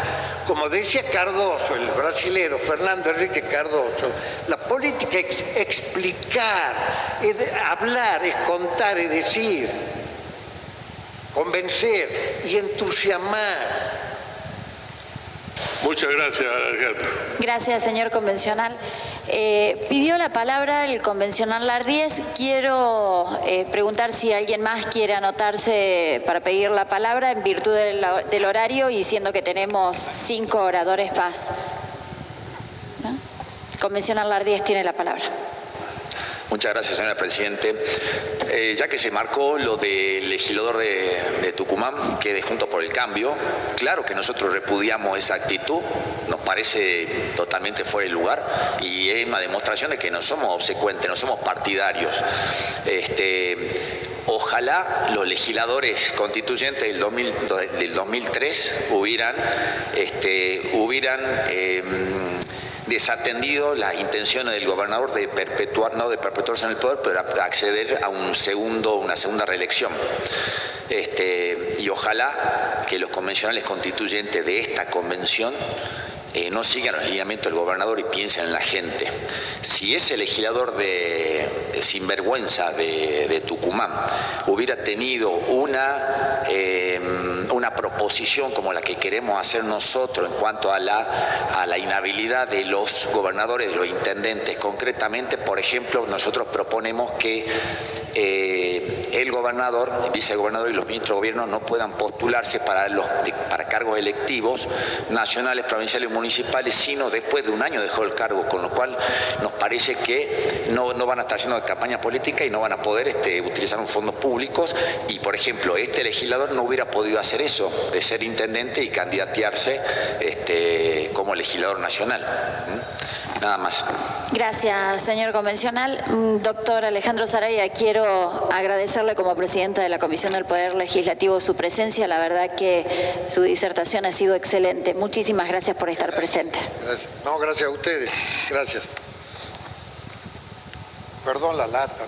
Como decía Cardoso, el brasilero Fernando Henrique Cardoso, la política es explicar, es hablar, es contar, es decir, convencer y entusiasmar. Muchas gracias, Alejandro. Gracias, señor convencional. Pidió la palabra el convencional Lardíez. Quiero preguntar si alguien más quiere anotarse para pedir la palabra en virtud del horario y siendo que tenemos 5 oradores más. ¿No? Convencional Lardíez tiene la palabra. Muchas gracias, señora Presidente. Ya que se marcó lo del legislador de Tucumán, que de Juntos por el Cambio, claro que nosotros repudiamos esa actitud, nos parece totalmente fuera de lugar y es una demostración de que no somos obsecuentes, no somos partidarios. Ojalá los legisladores constituyentes del 2003 hubieran desatendido las intenciones del gobernador de perpetuarse en el poder, pero acceder a una segunda reelección. Y ojalá que los convencionales constituyentes de esta convención no sigan los lineamientos del gobernador y piensen en la gente. Si ese legislador de sinvergüenza de Tucumán hubiera tenido una proposición como la que queremos hacer nosotros en cuanto a la inhabilidad de los gobernadores, de los intendentes, concretamente, por ejemplo, nosotros proponemos que el gobernador, el vicegobernador y los ministros de gobierno no puedan postularse para cargos electivos nacionales, provinciales y municipales, sino después de un año dejó el cargo, con lo cual nos parece que no van a estar haciendo campaña política y no van a poder utilizar fondos públicos. Y, por ejemplo, este legislador no hubiera podido hacer eso, de ser intendente y candidatearse como legislador nacional. Nada más. Gracias, señor convencional. Doctor Alejandro Saravia, quiero agradecerle como presidenta de la Comisión del Poder Legislativo su presencia. La verdad que su disertación ha sido excelente. Muchísimas gracias por estar presente. Gracias. No, gracias a ustedes. Gracias. Perdón la lata.